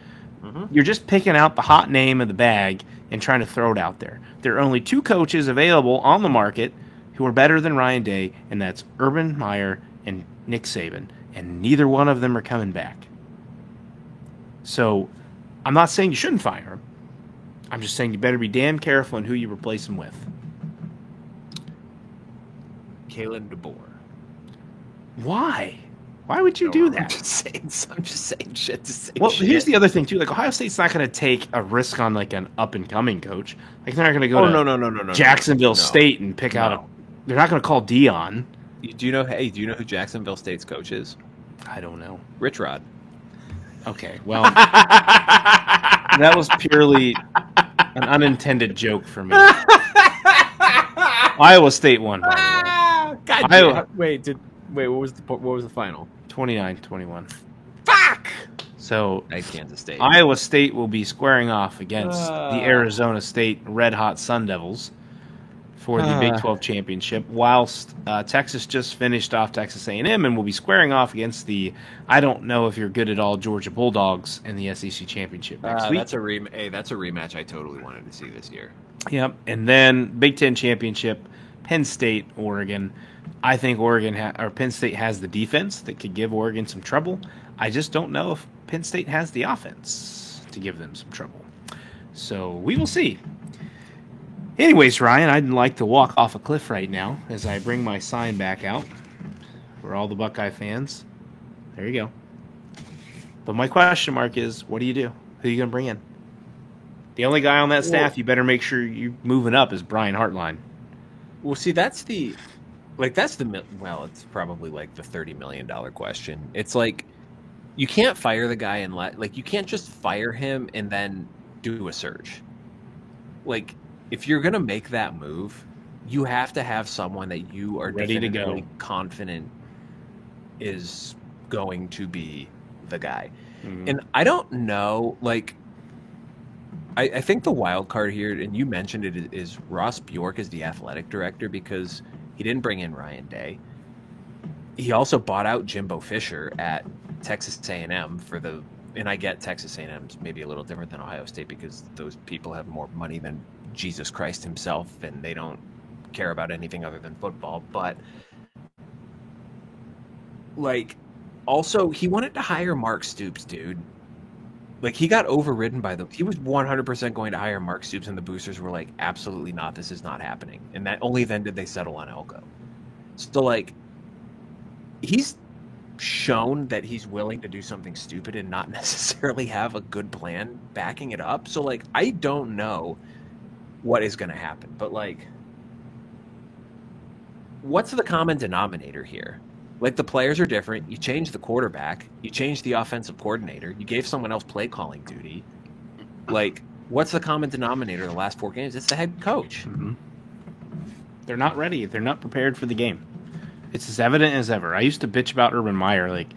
Mm-hmm. You're just picking out the hot name of the bag and trying to throw it out there. There are only 2 coaches available on the market who are better than Ryan Day, and that's Urban Meyer and Nick Saban, and neither one of them are coming back. So I'm not saying you shouldn't fire him. I'm just saying you better be damn careful in who you replace him with. Kalen DeBoer. Why? Why would you do that? I'm just saying shit to say. Well, shit. Here's the other thing too. Like Ohio State's not going to take a risk on like an up and coming coach. Like they're not going to go to Jacksonville State and pick out a. They're not going to call Dion. Do you know who Jacksonville State's coach is? I don't know. Rich Rod. Okay, well, that was purely an unintended joke for me. Iowa State won, by the way. God, wait, what was the final? 29-21. Fuck! So, nice Kansas State. Iowa State will be squaring off against the Arizona State Red Hot Sun Devils for the Big 12 championship, whilst Texas just finished off Texas A&M and will be squaring off against the I don't know if you're good at all Georgia Bulldogs in the SEC championship next week. That's a rematch I totally wanted to see this year. Yep, and then Big 10 championship, Penn State, Oregon. I think Penn State has the defense that could give Oregon some trouble. I just don't know if Penn State has the offense to give them some trouble. So we will see. Anyways, Ryan, I'd like to walk off a cliff right now as I bring my sign back out for all the Buckeye fans. There you go. But my question mark is, what do you do? Who are you going to bring in? The only guy on that staff you better make sure you're moving up is Brian Hartline. Well, see, it's probably like the $30 million question. It's like, you can't fire the guy you can't just fire him and then do a search. Like, if you're going to make that move, you have to have someone that you are ready to go, confident is going to be the guy. Mm-hmm. And I don't know, like, I think the wild card here, and you mentioned it, is Ross Bjork as the athletic director because he didn't bring in Ryan Day. He also bought out Jimbo Fisher at Texas A&M and I get Texas A&M's maybe a little different than Ohio State because those people have more money than Jesus Christ himself, and they don't care about anything other than football. But, like, also, he wanted to hire Mark Stoops, dude. Like, he got overridden he was 100% going to hire Mark Stoops, and the boosters were like, absolutely not, this is not happening. And that only then did they settle on Elko. So, like, he's shown that he's willing to do something stupid and not necessarily have a good plan backing it up. So, like, I don't know what is going to happen, but, like, what's the common denominator here? Like, the players are different. You changed the quarterback. You changed the offensive coordinator. You gave someone else play calling duty. Like, what's the common denominator the last 4 games? It's the head coach. Mm-hmm. They're not ready. They're not prepared for the game. It's as evident as ever. I used to bitch about Urban Meyer, like,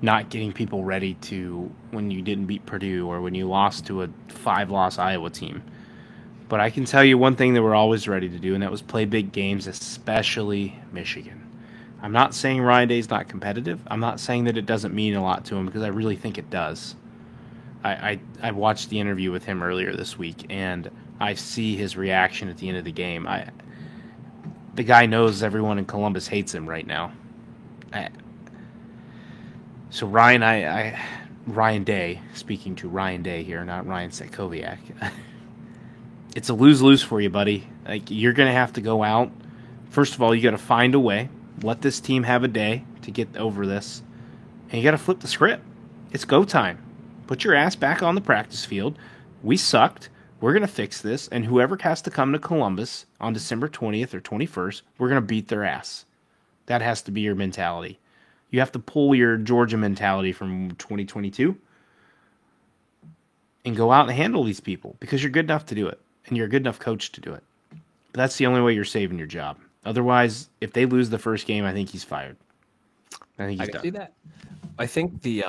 not getting people ready to when you didn't beat Purdue or when you lost to a 5-loss Iowa team. But I can tell you one thing that we're always ready to do, and that was play big games, especially Michigan. I'm not saying Ryan Day's not competitive. I'm not saying that it doesn't mean a lot to him, because I really think it does. I watched the interview with him earlier this week, and I see his reaction at the end of the game. The guy knows everyone in Columbus hates him right now. So Ryan Day, speaking to Ryan Day here, not Ryan Setkoviak. It's a lose-lose for you, buddy. Like, you're going to have to go out. First of all, you got to find a way. Let this team have a day to get over this. And you got to flip the script. It's go time. Put your ass back on the practice field. We sucked. We're going to fix this. And whoever has to come to Columbus on December 20th or 21st, we're going to beat their ass. That has to be your mentality. You have to pull your Georgia mentality from 2022 and go out and handle these people because you're good enough to do it. And you're a good enough coach to do it. But that's the only way you're saving your job. Otherwise, if they lose the first game, I think he's fired. I think he's done. See that. I think the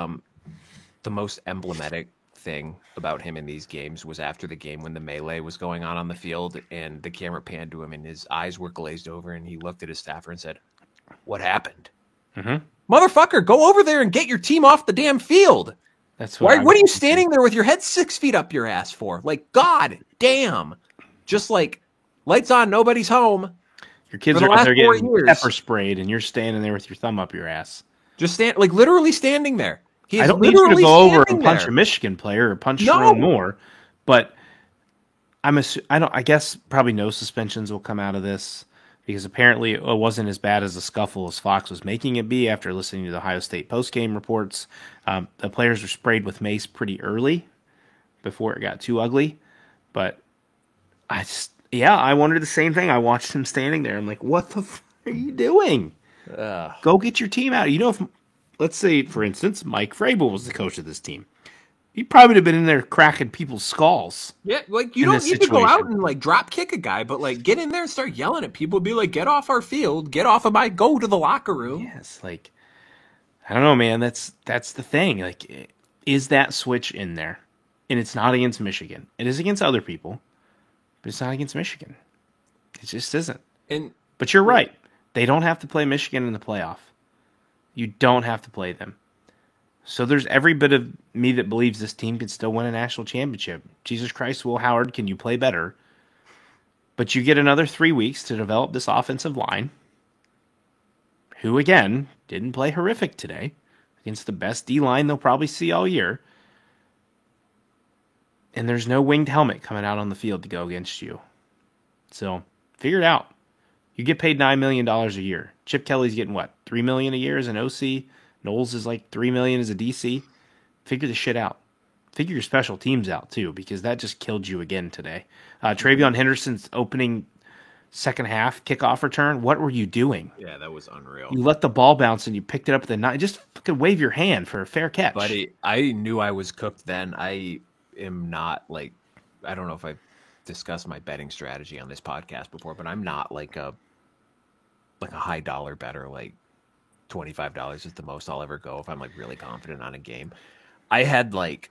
most emblematic thing about him in these games was after the game when the melee was going on the field and the camera panned to him and his eyes were glazed over and he looked at his staffer and said, "What happened? Motherfucker, go over there and get your team off the damn field." That's what are you standing there with your head 6 feet up your ass for? Like, God damn. Just like, lights on, nobody's home. Your kids are out there getting pepper sprayed, and you're standing there with your thumb up your ass. Just literally standing there. I don't need you to go over and punch a Michigan player or punch Sharon Moore, but I guess probably no suspensions will come out of this because apparently it wasn't as bad as a scuffle as Fox was making it be after listening to the Ohio State postgame reports. The players were sprayed with mace pretty early before it got too ugly, but I wondered the same thing. I watched him standing there. I'm like, what the f are you doing? Go get your team out. If, let's say, for instance, Mike Vrabel was the coach of this team. He probably would have been in there cracking people's skulls. Yeah, like, you don't need to go out and, like, drop kick a guy, but, like, get in there and start yelling at people. Be like, get off our field. Get off of go to the locker room. Yes, like, I don't know, man. That's the thing. Like, is that switch in there? And it's not against Michigan. It is against other people. But it's not against Michigan. It just isn't. But you're right. They don't have to play Michigan in the playoff. You don't have to play them. So there's every bit of me that believes this team can still win a national championship. Jesus Christ, Will Howard, can you play better? But you get another 3 weeks to develop this offensive line, who, again, didn't play horrific today against the best D-line they'll probably see all year. And there's no winged helmet coming out on the field to go against you. So, figure it out. You get paid $9 million a year. Chip Kelly's getting what? $3 million a year as an OC? Knowles is like $3 million as a DC? Figure the shit out. Figure your special teams out, too, because that just killed you again today. Travion Henderson's opening second half kickoff return. What were you doing? Yeah, that was unreal. You let the ball bounce and you picked it up at the 9. Just fucking wave your hand for a fair catch. Buddy, I knew I was cooked then. I am not like, I don't know if I've discussed my betting strategy on this podcast before, but I'm not like a high dollar better. Like $25 is the most I'll ever go if I'm like really confident on a game. I had like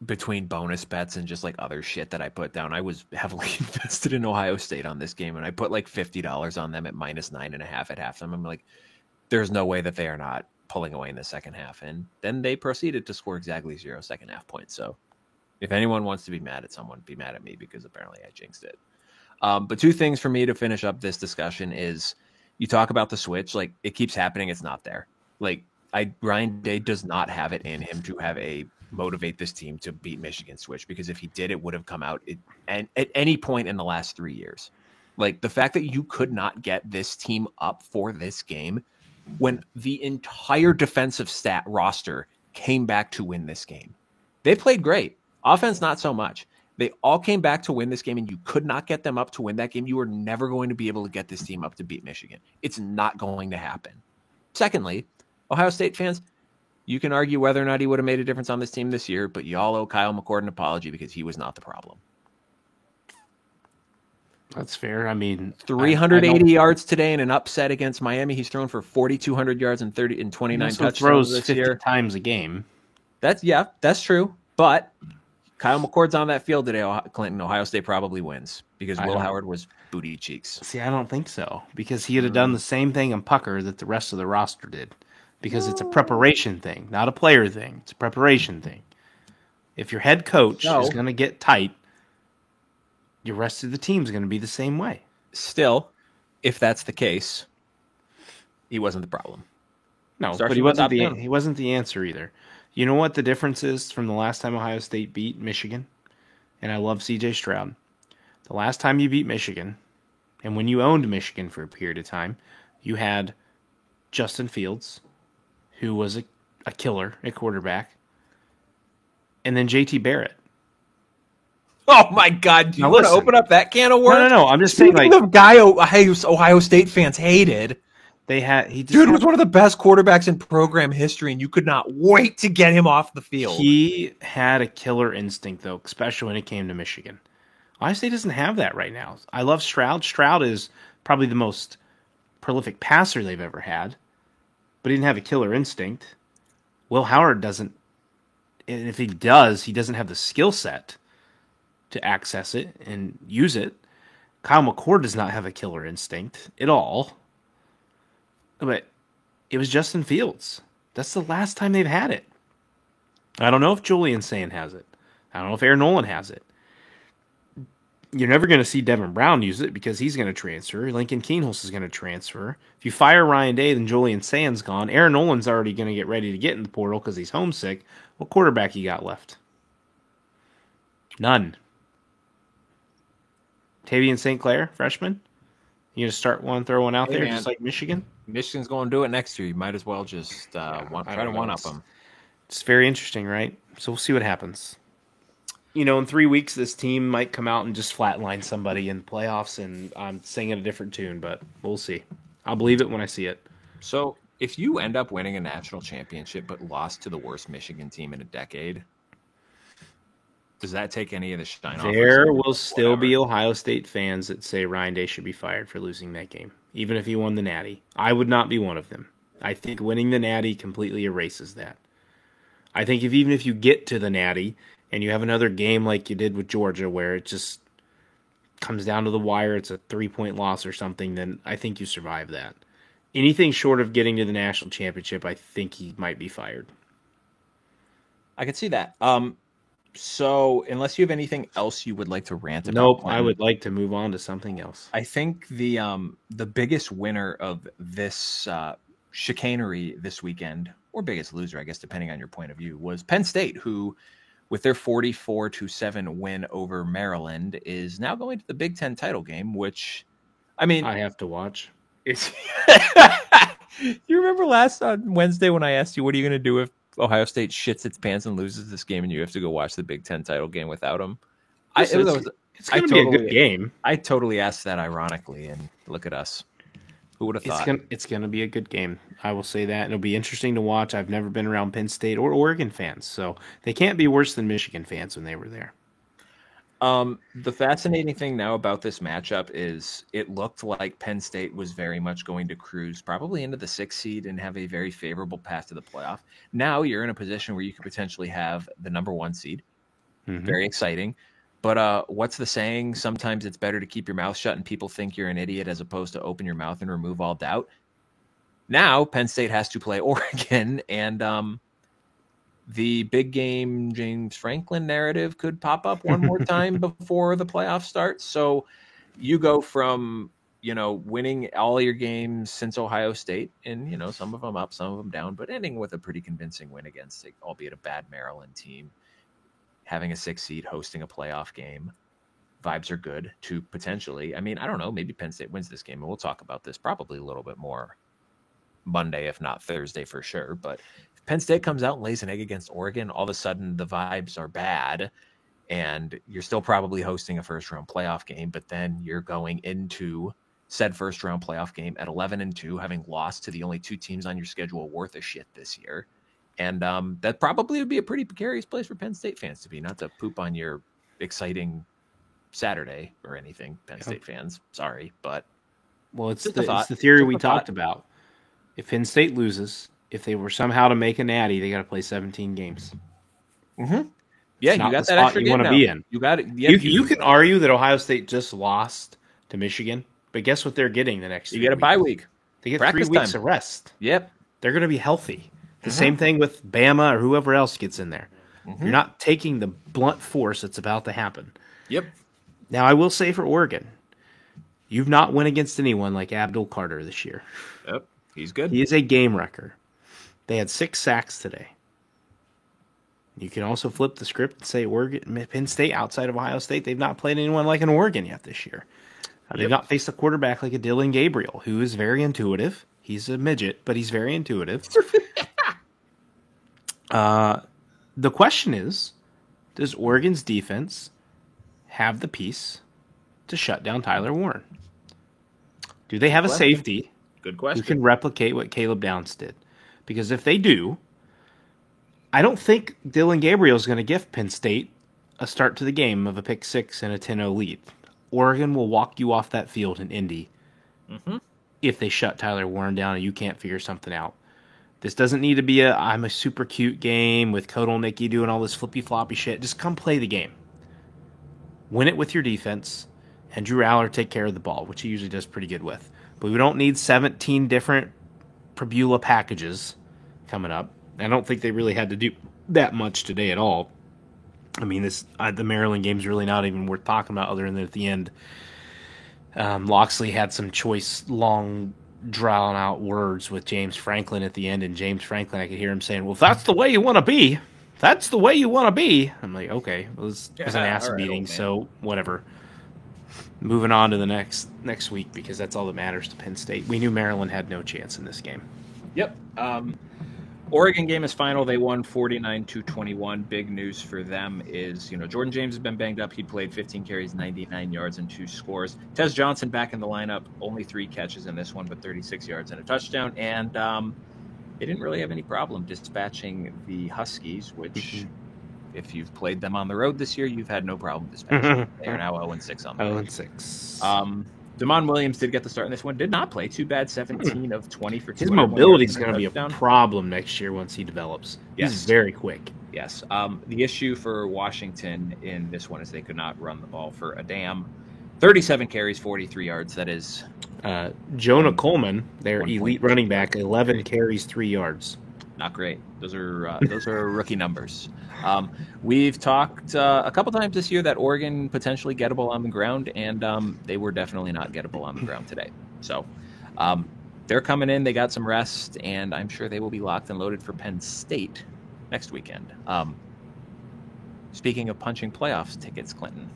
between bonus bets and just like other shit that I put down, I was heavily invested in Ohio State on this game, and I put like $50 on them at -9.5 at halftime. I'm like, there's no way that they are not pulling away in the second half, and then they proceeded to score exactly 0 second half points. So if anyone wants to be mad at someone, be mad at me, because apparently I jinxed it. But two things for me to finish up this discussion is, you talk about the switch, like it keeps happening. It's not there. Like Ryan Day does not have it in him to have a motivate this team to beat Michigan switch, because if he did, it would have come out and at any point in the last 3 years. Like the fact that you could not get this team up for this game when the entire defensive roster came back to win this game. They played great. Offense, not so much. They all came back to win this game, and you could not get them up to win that game. You are never going to be able to get this team up to beat Michigan. It's not going to happen. Secondly, Ohio State fans, you can argue whether or not he would have made a difference on this team this year, but y'all owe Kyle McCord an apology, because he was not the problem. That's fair. I mean, 380 yards today in an upset against Miami. He's thrown for 4,200 yards and 29 touchdowns throws this 50 year. Times a game. That's true. But Kyle McCord's on that field today, Clinton. Ohio State probably wins because Will Howard was booty cheeks. See, I don't think so, because he would have done the same thing in Pucker that the rest of the roster did, because it's a preparation thing, not a player thing. It's a preparation thing. If your head coach is going to get tight, your rest of the team is going to be the same way. Still, if that's the case, he wasn't the problem. No, but he wasn't the answer either. You know what the difference is from the last time Ohio State beat Michigan? And I love C.J. Stroud. The last time you beat Michigan, and when you owned Michigan for a period of time, you had Justin Fields, who was a killer at quarterback, and then JT Barrett. Oh my God! Do you want to open up that can of worms? No. I'm just saying, like, the guy Ohio State fans hated. Dude was one of the best quarterbacks in program history, and you could not wait to get him off the field. He had a killer instinct, though, especially when it came to Michigan. Ohio State doesn't have that right now. I love Stroud. Stroud is probably the most prolific passer they've ever had, but he didn't have a killer instinct. Will Howard doesn't, and if he does, he doesn't have the skill set to access it and use it. Kyle McCord does not have a killer instinct at all. But it was Justin Fields. That's the last time they've had it. I don't know if Julian Sayin has it. I don't know if Aaron Nolan has it. You're never going to see Devin Brown use it because he's going to transfer. Lincoln Keenholz is going to transfer. If you fire Ryan Day, then Julian Sayin's gone. Aaron Nolan's already going to get ready to get in the portal because he's homesick. What quarterback you got left? None. Tavian St. Clair, freshman? You going to start one, throw one out there, just like Michigan? Michigan's going to do it next year. You might as well just try to one-up them. It's very interesting, right? So we'll see what happens. In 3 weeks, this team might come out and just flatline somebody in the playoffs, and I'm singing a different tune, but we'll see. I'll believe it when I see it. So if you end up winning a national championship but lost to the worst Michigan team in a decade, does that take any of the shine off? There will still be Ohio State fans that say Ryan Day should be fired for losing that game, even if he won the Natty. I would not be one of them. I think winning the Natty completely erases that. I think even if you get to the Natty and you have another game like you did with Georgia where it just comes down to the wire, it's a 3-point loss or something, then I think you survive that. Anything short of getting to the national championship, I think he might be fired. I could see that. So, unless you have anything else you would like to rant about, nope, I would like to move on to something else. I think the biggest winner of this chicanery this weekend, or biggest loser, I guess, depending on your point of view, was Penn State, who, with their 44-7 win over Maryland, is now going to the Big Ten title game. Which, I mean, I have to watch. It's you remember last on Wednesday when I asked you, what are you going to do if Ohio State shits its pants and loses this game and you have to go watch the Big Ten title game without them? It's going to be a good game. I totally asked that ironically, and look at us. Who would have thought? It's going to be a good game. I will say that. It'll be interesting to watch. I've never been around Penn State or Oregon fans, so they can't be worse than Michigan fans when they were there. The fascinating thing now about this matchup is it looked like Penn State was very much going to cruise probably into the 6th seed and have a very favorable path to the playoff. Now you're in a position where you could potentially have the number 1 seed. Mm-hmm. Very exciting. But what's the saying? Sometimes it's better to keep your mouth shut and people think you're an idiot as opposed to open your mouth and remove all doubt. Now Penn State has to play Oregon, and the big game James Franklin narrative could pop up one more time before the playoff starts. So you go from, winning all your games since Ohio State, and, some of them up, some of them down, but ending with a pretty convincing win against, albeit a bad Maryland team, having a 6th seed, hosting a playoff game. Vibes are good to potentially, I don't know, maybe Penn State wins this game, and we'll talk about this probably a little bit more Monday, if not Thursday for sure. But if Penn State comes out and lays an egg against Oregon, all of a sudden the vibes are bad, and you're still probably hosting a first-round playoff game, but then you're going into said first-round playoff game at 11-2, having lost to the only 2 teams on your schedule worth a shit this year. And that probably would be a pretty precarious place for Penn State fans to be, not to poop on your exciting Saturday or anything, Penn State fans. Sorry, but it's the theory we talked about. If Penn State loses, if they were somehow to make a natty, they got to play 17 games. Mm-hmm. Yeah, you got that extra game you want to be in. You got it. You can argue that Ohio State just lost to Michigan, but guess what they're getting the next 3 weeks? You get a bye week. They get practice 3 weeks of rest. Yep. They're going to be healthy. The same thing with Bama or whoever else gets in there. Mm-hmm. You're not taking the blunt force that's about to happen. Yep. Now, I will say for Oregon, you've not won against anyone like Abdul Carter this year. Yep. He's good. He is a game wrecker. They had 6 sacks today. You can also flip the script and say Penn State, outside of Ohio State, they've not played anyone like an Oregon yet this year. They've not faced a quarterback like a Dylan Gabriel, who is very intuitive. He's a midget, but he's very intuitive. The question is, does Oregon's defense have the piece to shut down Tyler Warren? Do they have a safety Good question. who can replicate what Caleb Downs did? Because if they do, I don't think Dylan Gabriel is going to give Penn State a start to the game of a pick six and a 10-0 lead. Oregon will walk you off that field in Indy if they shut Tyler Warren down and you can't figure something out. This doesn't need to be I'm a super cute game with Kodal Nicky doing all this flippy floppy shit. Just come play the game. Win it with your defense, and Drew Aller take care of the ball, which he usually does pretty good with. But we don't need 17 different Prabula packages coming up. I don't think they really had to do that much today at all. I mean, the Maryland game's really not even worth talking about other than at the end. Loxley had some choice, long, drawn-out words with James Franklin at the end, and James Franklin, I could hear him saying, well, if that's the way you want to be, that's the way you want to be. I'm like, okay, well, it was an ass beating, so whatever. Moving on to the next week, because that's all that matters to Penn State. We knew Maryland had no chance in this game. Yep. Oregon game is final. They won 49-21. Big news for them is, Jordan James has been banged up. He played 15 carries, 99 yards, and 2 scores. Tez Johnson back in the lineup. Only 3 catches in this one, but 36 yards and a touchdown. And they didn't really have any problem dispatching the Huskies, which, if you've played them on the road this year, you've had no problem dispatching. They are now 0-6 on the road. 0-6. Damon Williams did get the start in this one. Did not play too bad. 17 of 20 for 2. His mobility is going to be a problem next year once he develops. Yes. He's very quick. Yes. The issue for Washington in this one is they could not run the ball for a damn. 37 carries, 43 yards. That is Jonah Coleman, their elite running back, 11 carries, 3 yards. Not great. Those are rookie numbers. We've talked a couple times this year that Oregon potentially gettable on the ground, and they were definitely not gettable on the ground today. So they're coming in. They got some rest, and I'm sure they will be locked and loaded for Penn State next weekend. Speaking of punching playoffs tickets, Clinton,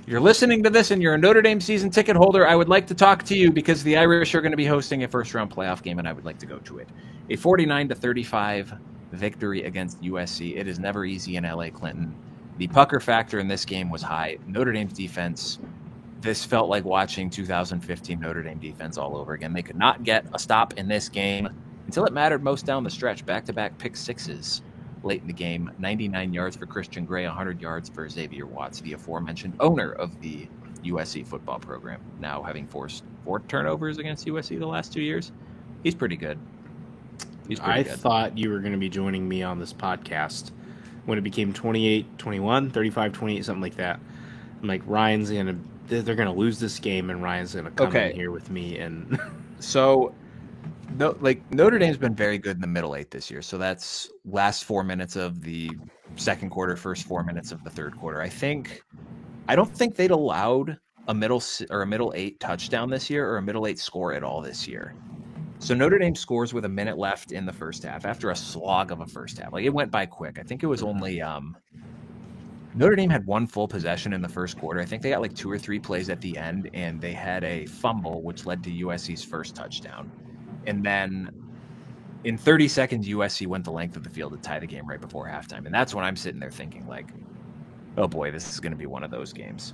if you're listening to this and you're a Notre Dame season ticket holder, I would like to talk to you because the Irish are going to be hosting a first-round playoff game, and I would like to go to it. A 49-35 victory against USC. It is never easy in LA, Clinton. The pucker factor in this game was high. Notre Dame's defense, this felt like watching 2015 Notre Dame defense all over again. They could not get a stop in this game until it mattered most down the stretch. Back-to-back pick sixes late in the game. 99 yards for Christian Gray, 100 yards for Xavier Watts, the aforementioned owner of the USC football program, now having forced 4 turnovers against USC the last 2 years. He's pretty good. I thought you were going to be joining me on this podcast when it became 28-21, 35-28, something like that. I'm like, they're going to lose this game, and Ryan's going to come in here with me. And so, Notre Dame's been very good in the middle 8 this year. So that's last 4 minutes of the second quarter, first 4 minutes of the third quarter. I don't think they'd allowed a middle 8 touchdown this year or a middle 8 score at all this year. So Notre Dame scores with a minute left in the first half after a slog of a first half. Like, it went by quick. I think it was only Notre Dame had 1 full possession in the first quarter. I think they got like 2 or 3 plays at the end, and they had a fumble, which led to USC's first touchdown. And then in 30 seconds, USC went the length of the field to tie the game right before halftime. And that's when I'm sitting there thinking, like, oh boy, this is going to be one of those games.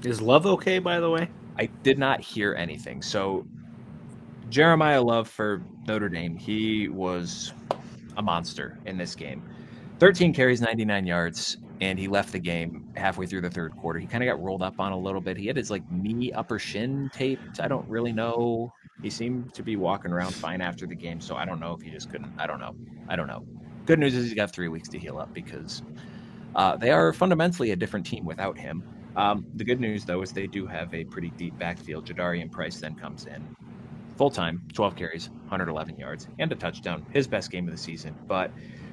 Is Love okay, by the way? I did not hear anything. So Jeremiah Love for Notre Dame, he was a monster in this game. 13 carries, 99 yards, and he left the game halfway through the third quarter. He kind of got rolled up on a little bit. He had his knee upper shin taped. I don't really know. He seemed to be walking around fine after the game, so I don't know if he just couldn't. I don't know. Good news is he's got 3 weeks to heal up because they are fundamentally a different team without him. The good news, though, is they do have a pretty deep backfield. Jadarian Price then comes in. Full-time, 12 carries, 111 yards, and a touchdown. His best game of the season.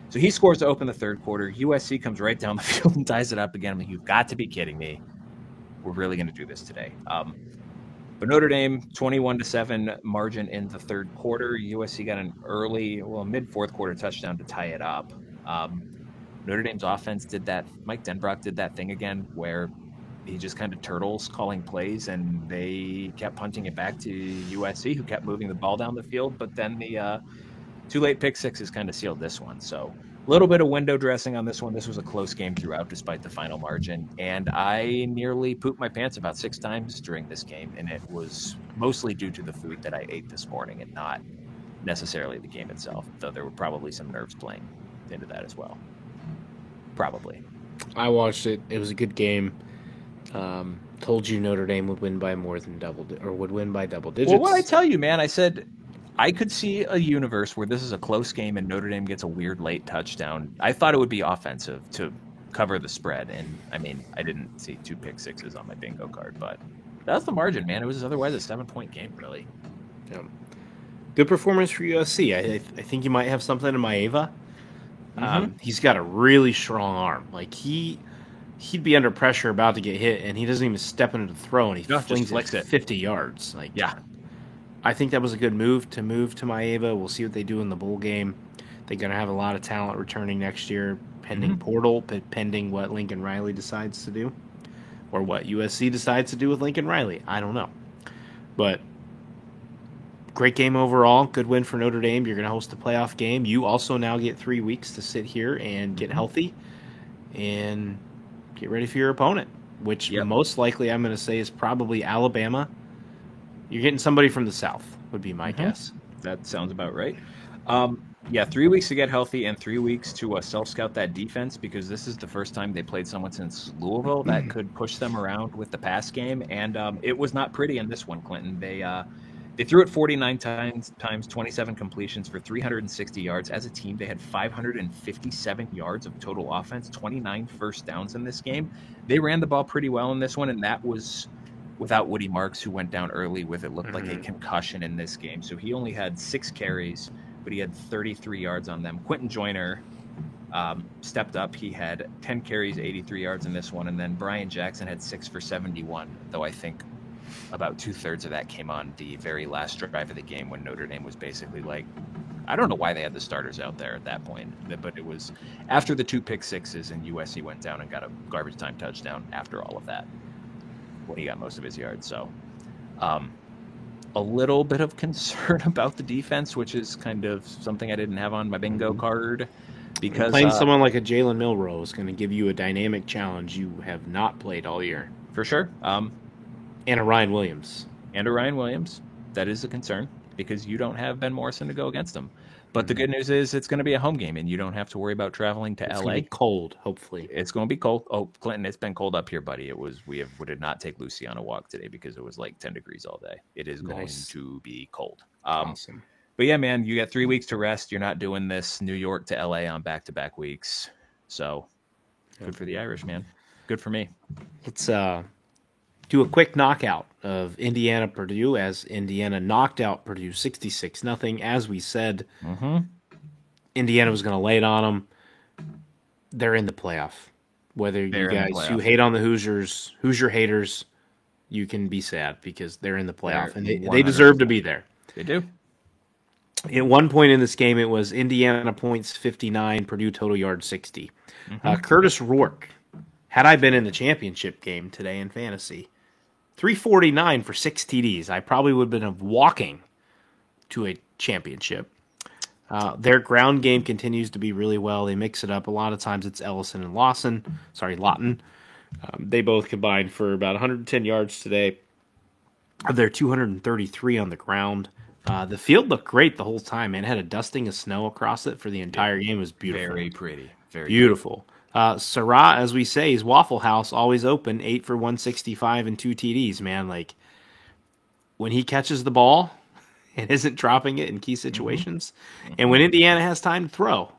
So he scores to open the third quarter. USC comes right down the field and ties it up again. I'm like, you've got to be kidding me. We're really going to do this today. But Notre Dame, 21-7 margin in the third quarter. USC got an mid-fourth quarter touchdown to tie it up. Notre Dame's offense did that. Mike Denbrock did that thing again where he just kind of turtles calling plays, and they kept punting it back to USC, who kept moving the ball down the field. But then the two late pick sixes kind of sealed this one. So a little bit of window dressing on this one. This was a close game throughout, despite the final margin. And I nearly pooped my pants about 6 times during this game, and it was mostly due to the food that I ate this morning and not necessarily the game itself, though there were probably some nerves playing into that as well. Probably. I watched it. It was a good game. Told you Notre Dame would win by more than would win by double digits. Well, what I tell you, man, I said I could see a universe where this is a close game and Notre Dame gets a weird late touchdown. I thought it would be offensive to cover the spread, and I mean, I didn't see 2 pick sixes on my bingo card, but that's the margin, man. It was otherwise a 7-point game, really. Yeah. Good performance for USC. I think you might have something in Maeva. He's got a really strong arm. Like he'd be under pressure about to get hit, and he doesn't even step into the throw, and he flings it 50 yards. Like, yeah, I think that was a good move to Maeva. We'll see what they do in the bowl game. They're going to have a lot of talent returning next year, pending portal, pending what Lincoln Riley decides to do, or what USC decides to do with Lincoln Riley. I don't know, but great game overall. Good win for Notre Dame. You're going to host a playoff game. You also now get 3 weeks to sit here and get healthy and get ready for your opponent, which most likely I'm going to say is probably Alabama. You're getting somebody from the South, would be my guess. That sounds about right. 3 weeks to get healthy and 3 weeks to self-scout that defense, because this is the first time they played someone since Louisville that could push them around with the pass game. And it was not pretty in this one, Clinton. They threw it 49 times, 27 completions for 360 yards. As a team, they had 557 yards of total offense, 29 first downs in this game. They ran the ball pretty well in this one, and that was without Woody Marks, who went down early with it looked like a concussion in this game. So he only had 6 carries, but he had 33 yards on them. Quentin Joyner stepped up. He had 10 carries, 83 yards in this one, and then Brian Jackson had 6 for 71, though I think about 2/3 of that came on the very last drive of the game when Notre Dame was basically like, I don't know why they had the starters out there at that point, but it was after the 2 pick sixes and USC went down and got a garbage time touchdown after all of that when he got most of his yards. So a little bit of concern about the defense, which is kind of something I didn't have on my bingo card. Because playing someone like a Jalen Milroe is going to give you a dynamic challenge you have not played all year. For sure. And a Ryan Williams. That is a concern because you don't have Ben Morrison to go against him. But the good news is it's going to be a home game, and you don't have to worry about traveling to LA. It's going to be cold, hopefully. It's going to be cold. Oh, Clinton, it's been cold up here, buddy. We did not take Lucy on a walk today because it was like 10 degrees all day. It is going to be cold. Awesome. But yeah, man, you got 3 weeks to rest. You're not doing this New York to LA on back-to-back weeks. So good for the Irish, man. Good for me. Let's do a quick knockout of Indiana-Purdue as Indiana knocked out Purdue 66-0. As we said, Indiana was going to lay it on them. They're in the playoff. Whether you hate on the Hoosiers, Hoosier haters, you can be sad because they're in the playoff, and they deserve to be there. They do. At one point in this game, it was Indiana points 59, Purdue total yards 60. Curtis Rourke, had I been in the championship game today in fantasy, 349 for 6 TDs. I probably would have been walking to a championship. Their ground game continues to be really well. They mix it up. A lot of times it's Ellison and Lawton. They both combined for about 110 yards today. They're 233 on the ground. The field looked great the whole time, man. It had a dusting of snow across it for the entire game. It was beautiful. Very pretty. Very beautiful. Sarah, as we say, is Waffle House, always open, 8 for 165 and 2 TDs, man. Like, when he catches the ball and isn't dropping it in key situations, and when Indiana has time to throw,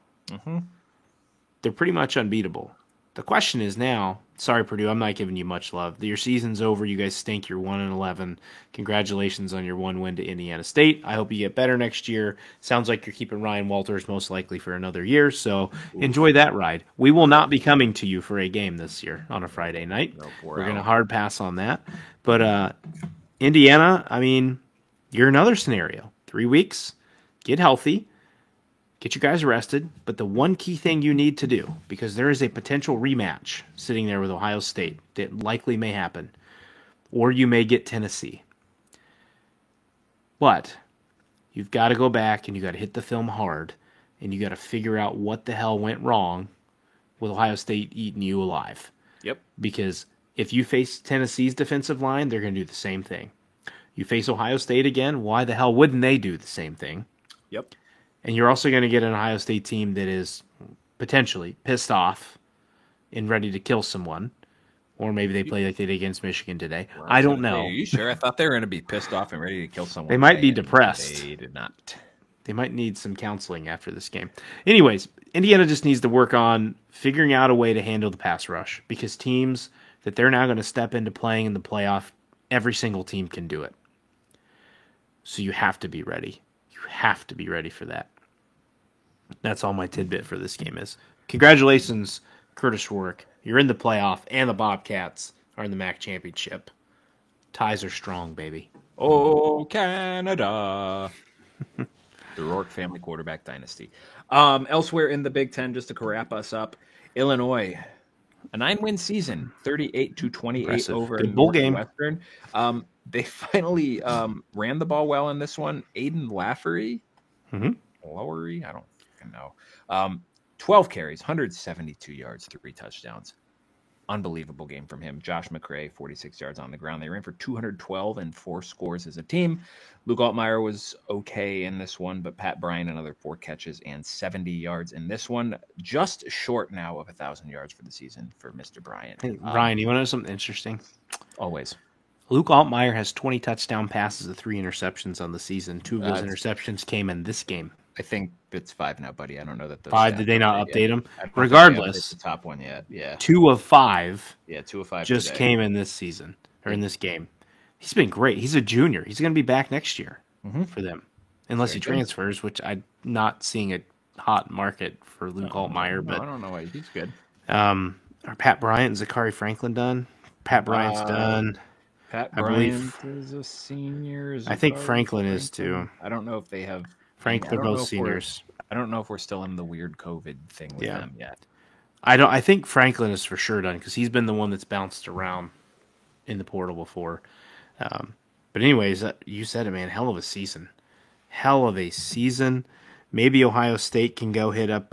they're pretty much unbeatable. The question is now, sorry, Purdue, I'm not giving you much love. Your season's over. You guys stink. You're 1-11. Congratulations on your 1 win to Indiana State. I hope you get better next year. Sounds like you're keeping Ryan Walters most likely for another year, so enjoy that ride. We will not be coming to you for a game this year on a Friday night. We're going to hard pass on that. But Indiana, I mean, you're another scenario. 3 weeks, get healthy. get you guys rested. But the one key thing you need to do, because there is a potential rematch sitting there with Ohio State that likely may happen, or you may get Tennessee. But you've got to go back and you got to hit the film hard, and you got to figure out what the hell went wrong with Ohio State eating you alive. Yep. Because if you face Tennessee's defensive line, they're going to do the same thing. You face Ohio State again, why the hell wouldn't they do the same thing? Yep. And you're also going to get an Ohio State team that is potentially pissed off and ready to kill someone. Or maybe they play like they did against Michigan today. Well, I don't know. Are you sure? I thought they were going to be pissed off and ready to kill someone. They might be depressed. They did not. They might need some counseling after this game. Anyways, Indiana just needs to work on figuring out a way to handle the pass rush, because teams that they're now going to step into playing in the playoff, every single team can do it. So you have to be ready. You have to be ready for that. That's all my tidbit for this game is. Congratulations, Curtis Rourke. You're in the playoff, and the Bobcats are in the MAC championship. Ties are strong, baby. Oh, Canada. The Rourke family quarterback dynasty. Elsewhere in the Big Ten, just to wrap us up, Illinois, a 9-win season, 38-28 Impressive. over Good bowl game. Northwestern. They finally ran the ball well in this one. Aiden Laffery, Lowery, I don't fucking know. 12 carries, 172 yards, 3 touchdowns. Unbelievable game from him. Josh McCray, 46 yards on the ground. They ran for 212 and 4 scores as a team. Luke Altmaier was okay in this one, but Pat Bryant, another 4 catches and 70 yards in this one. Just short now of 1,000 yards for the season for Mr. Bryant. Hey, Ryan, you want to know something interesting? Always. Luke Altmaier has 20 touchdown passes and 3 interceptions on the season. 2 of those interceptions came in this game. I think it's 5 now, buddy. I don't know that those 5. Did they not update them? Regardless, the top one yet. Yeah, 2 of 5. Yeah, 2 of 5 just today. Came in this season or in this game. He's been great. He's a junior. He's going to be back next year for them, unless he transfers, which I'm not seeing a hot market for Luke Altmaier. But I don't know why he's good. Are Pat Bryant and Zachary Franklin done? Pat Bryant's done. Pat Bryant is a senior. I think Franklin is too. I don't know if they have. They're both seniors. I don't know if we're still in the weird COVID thing with them yet. I think Franklin is for sure done because he's been the one that's bounced around in the portal before. But anyways, you said it, man. Hell of a season. Hell of a season. Maybe Ohio State can go hit up.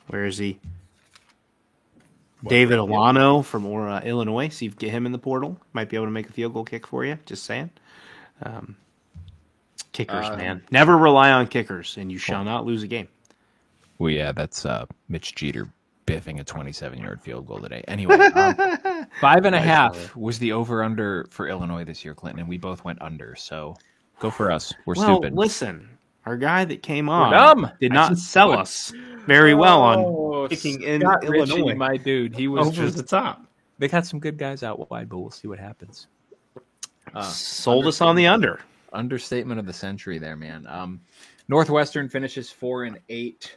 Where is he? David Alano from Illinois. See if you get him in the portal. Might be able to make a field goal kick for you. Just saying. Kickers, man. Never rely on kickers, and you shall not lose a game. Well, yeah, that's Mitch Jeter biffing a 27-yard field goal today. Anyway, 5.5 was the over-under for Illinois this year, Clinton, and we both went under. So go for us. We're stupid. Listen, our guy that came on did not sell us very well on kicking in Illinois. Ritchie, my dude, he was over the top. They got some good guys out wide, but we'll see what happens. Sold us on the under. Understatement of the century there, man. Northwestern finishes 4-8.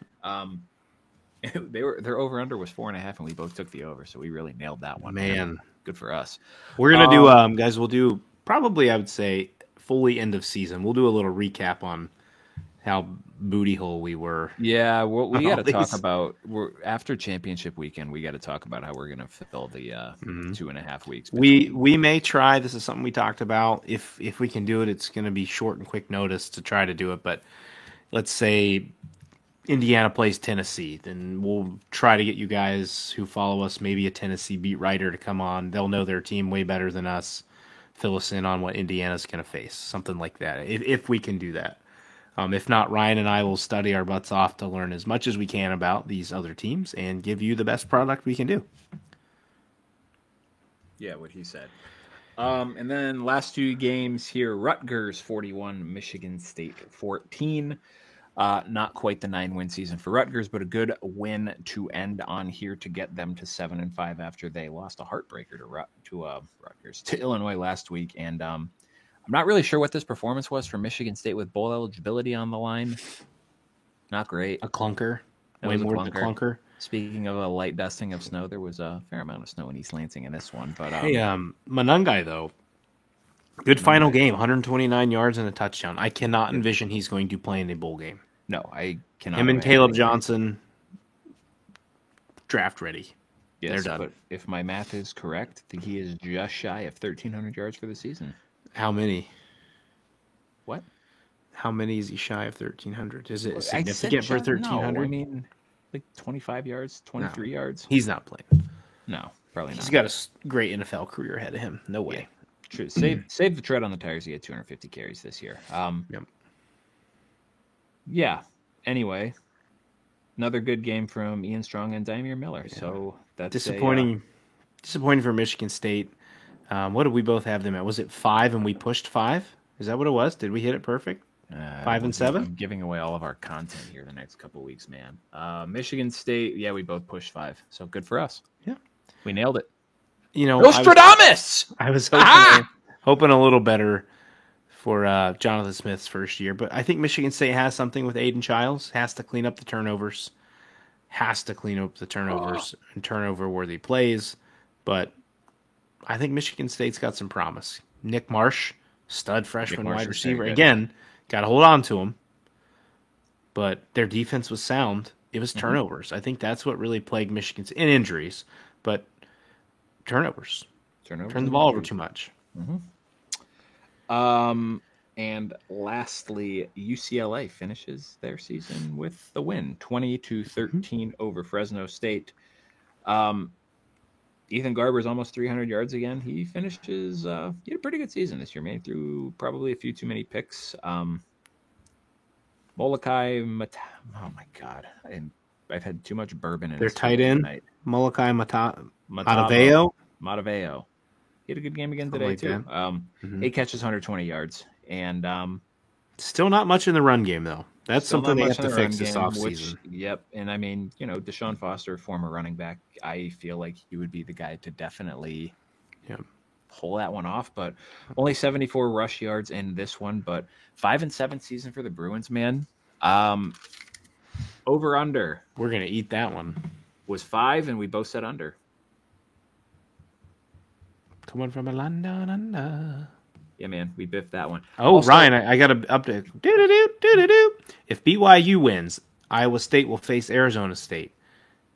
Their over under was 4.5, and we both took the over, so we really nailed that one. Man, good for us. We're gonna do guys. We'll do probably, I would say, fully end of season. We'll do a little recap on how booty hole we were. Yeah, we got to talk about after championship weekend. We got to talk about how we're going to fill the 2.5 weeks. We may try. This is something we talked about. If we can do it, it's going to be short and quick notice to try to do it. But let's say Indiana plays Tennessee, then we'll try to get you guys who follow us, maybe a Tennessee beat writer, to come on. They'll know their team way better than us. Fill us in on what Indiana's going to face, something like that. If we can do that. If not, Ryan and I will study our butts off to learn as much as we can about these other teams and give you the best product we can do. Yeah, what he said. And then last 2 games here, Rutgers 41, Michigan State 14. Not quite the 9-win season for Rutgers, but a good win to end on here to get them to 7-5 after they lost a heartbreaker to Illinois last week. And I'm not really sure what this performance was for Michigan State with bowl eligibility on the line. Not great. A clunker. Way more than a clunker. Speaking of a light dusting of snow, there was a fair amount of snow in East Lansing in this one. But hey, Monangai, though, good final game, 129 yards and a touchdown. I cannot envision he's going to play in a bowl game. No, I cannot. Him and imagine. Caleb Johnson, draft ready. Yes, They're done. but if my math is correct, he is just shy of 1,300 yards for the season. How many? What? How many is he shy of 1,300? Is it I significant said for 1,300? No, I mean, like 25 yards, 23 yards. He's not playing. No, probably not. He's got a great NFL career ahead of him. No way. Yeah, true. Save the tread on the tires. He had 250 carries this year. Yep. Yeah. Anyway, another good game from Ian Strong and Damier Miller. Yeah. So that's disappointing. Disappointing for Michigan State. What did we both have them at? Was it 5 and we pushed 5? Is that what it was? Did we hit it perfect? 5 and 7. I'm giving away all of our content here the next couple of weeks, man. Michigan State. Yeah, we both pushed 5. So good for us. Yeah, we nailed it. Nostradamus. I was hoping a little better for Jonathan Smith's first year, but I think Michigan State has something with Aiden Childs. Has to clean up the turnovers. And turnover-worthy plays. But I think Michigan State's got some promise. Nick Marsh, stud freshman wide receiver. Again, got to hold on to him. But their defense was sound. It was turnovers. I think that's what really plagued Michigan State. And injuries, but turnovers. Turn the ball over too much. And lastly, UCLA finishes their season with the win, 20-13 over Fresno State. Ethan Garber's almost 300 yards again. He finishes. He had a pretty good season this year. Made through probably a few too many picks. Molokai oh my god! I've had too much bourbon in their tight end. Tonight. Molokai Mataveo. Mataveo. He had a good game again today too. 8 catches, 120 yards, and still not much in the run game though. That's something they have to fix this offseason. Yep, and I mean, Deshaun Foster, former running back, I feel like he would be the guy to definitely pull that one off. But only 74 rush yards in this one, but 5-7 season for the Bruins, man. Over under. We're gonna eat that one. Was 5, and we both said under. Coming from a London under. Yeah, man, we biffed that one. Oh, also, Ryan, I got to update. If BYU wins, Iowa State will face Arizona State.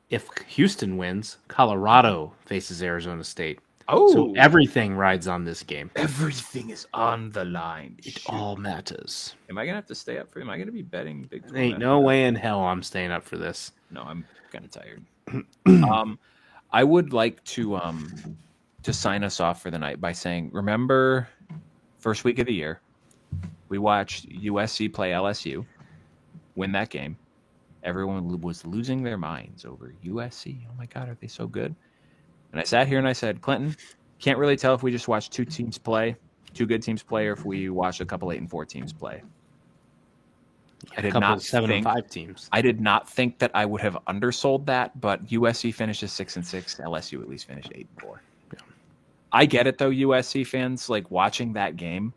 If Houston wins, Colorado faces Arizona State. Oh, so everything rides on this game. Everything is on the line. It all matters. Am I gonna have to stay up for? Am I gonna be betting Big 12? Ain't no way in hell I'm staying up for this. No, I'm kind of tired. I would like to sign us off for the night by saying, remember, first week of the year, we watched USC play LSU, win that game. Everyone was losing their minds over USC. Oh my God, are they so good? And I sat here and I said, Clinton, can't really tell if we just watched two good teams play, or if we watched a couple 8-4 teams play. I did not 7-5 teams. I did not think that I would have undersold that, but USC finishes 6-6. LSU at least finished 8-4. Yeah. I get it though, USC fans, like watching that game.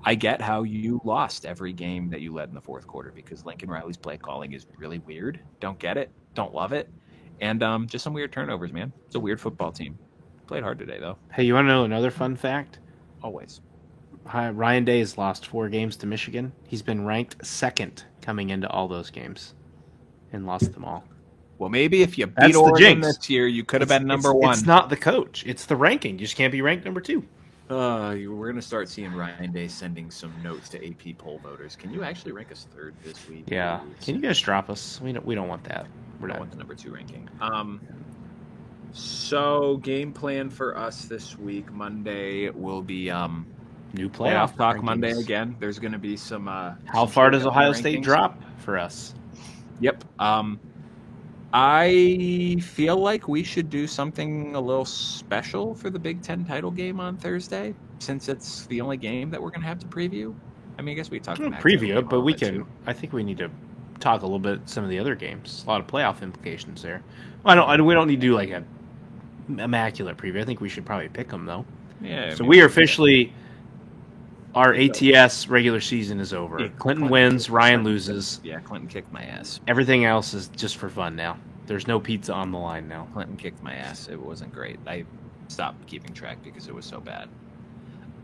I get how you lost every game that you led in the fourth quarter because Lincoln Riley's play calling is really weird. Don't get it. Don't love it. And just some weird turnovers, man. It's a weird football team. Played hard today, though. Hey, you want to know another fun fact? Always. Ryan Day has lost 4 games to Michigan. He's been ranked second coming into all those games and lost them all. Well, maybe if you beat Oregon this year, you could have been number 1. It's not the coach. It's the ranking. You just can't be ranked number 2. We're going to start seeing Ryan Day sending some notes to AP poll voters. Can you actually rank us 3rd this week? Yeah. Can you guys drop us? We don't want that. We don't want the number 2 ranking. So game plan for us this week, Monday, will be new playoff talk rankings. Monday again. There's going to be some. How far does Ohio State drop for us? Yep. I feel like we should do something a little special for the Big Ten title game on Thursday, since it's the only game that we're going to have to preview. I mean, I guess we talked about preview it, but we can. Too. I think we need to talk a little bit some of the other games. A lot of playoff implications there. Well, we don't need to do like a immaculate preview. I think we should probably pick them though. Yeah. So we are officially. Our ATS regular season is over. Yeah, Clinton wins, Ryan loses. Yeah, Clinton kicked my ass. Everything else is just for fun now. There's no pizza on the line now. Clinton kicked my ass. It wasn't great. I stopped keeping track because it was so bad.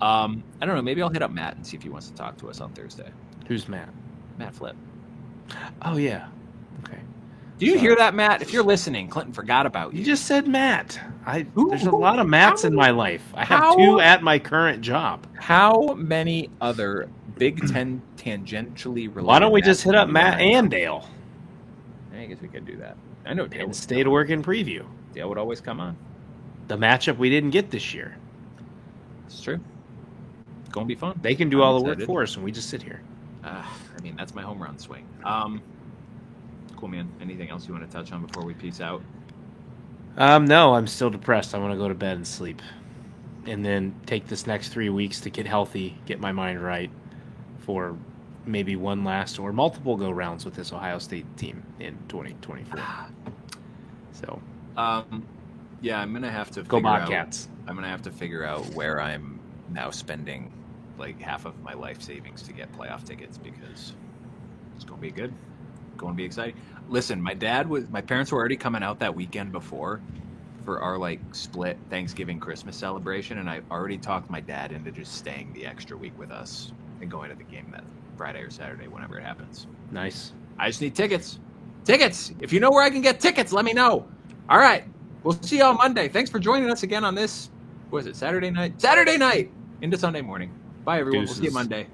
I don't know. Maybe I'll hit up Matt and see if he wants to talk to us on Thursday. Who's Matt? Matt Flip. Oh yeah. Okay. Do you Sorry. hear that, Matt? If you're listening, Clinton forgot about you. You just said Matt. There's a Who- lot of Matts in my life. I have 2 at my current job. How many other Big Ten tangentially related? Why don't we just hit up Matts Matt do you have? and Dale? I guess we could do that. I know Dale And would stay to come work in preview. on. Dale would always come on. The matchup we didn't get this year. It's true. It's gonna be fun. They can do I'm all the work excited. for us, and we just sit here. I mean, that's my home run swing. Cool, man. Anything else you want to touch on before we peace out? No, I'm still depressed. I want to go to bed and sleep, and then take this next 3 weeks to get healthy, get my mind right, for maybe one last or multiple go rounds with this Ohio State team in 2024. So Yeah, I'm gonna have to go figure out- Bobcats. I'm gonna have to figure out where I'm now spending like half of my life savings to get playoff tickets because it's gonna be good. Going to be exciting. Listen, my parents were already coming out that weekend before for our like split Thanksgiving Christmas celebration, and I already talked my dad into just staying the extra week with us and going to the game that Friday or Saturday, whenever it happens. Nice. I just need tickets. Tickets! If you know where I can get tickets, let me know. All right. We'll see you on Monday. Thanks for joining us again on this, what is it, Saturday night? Saturday night into Sunday morning. Bye, everyone. We'll see you Deuces. Monday.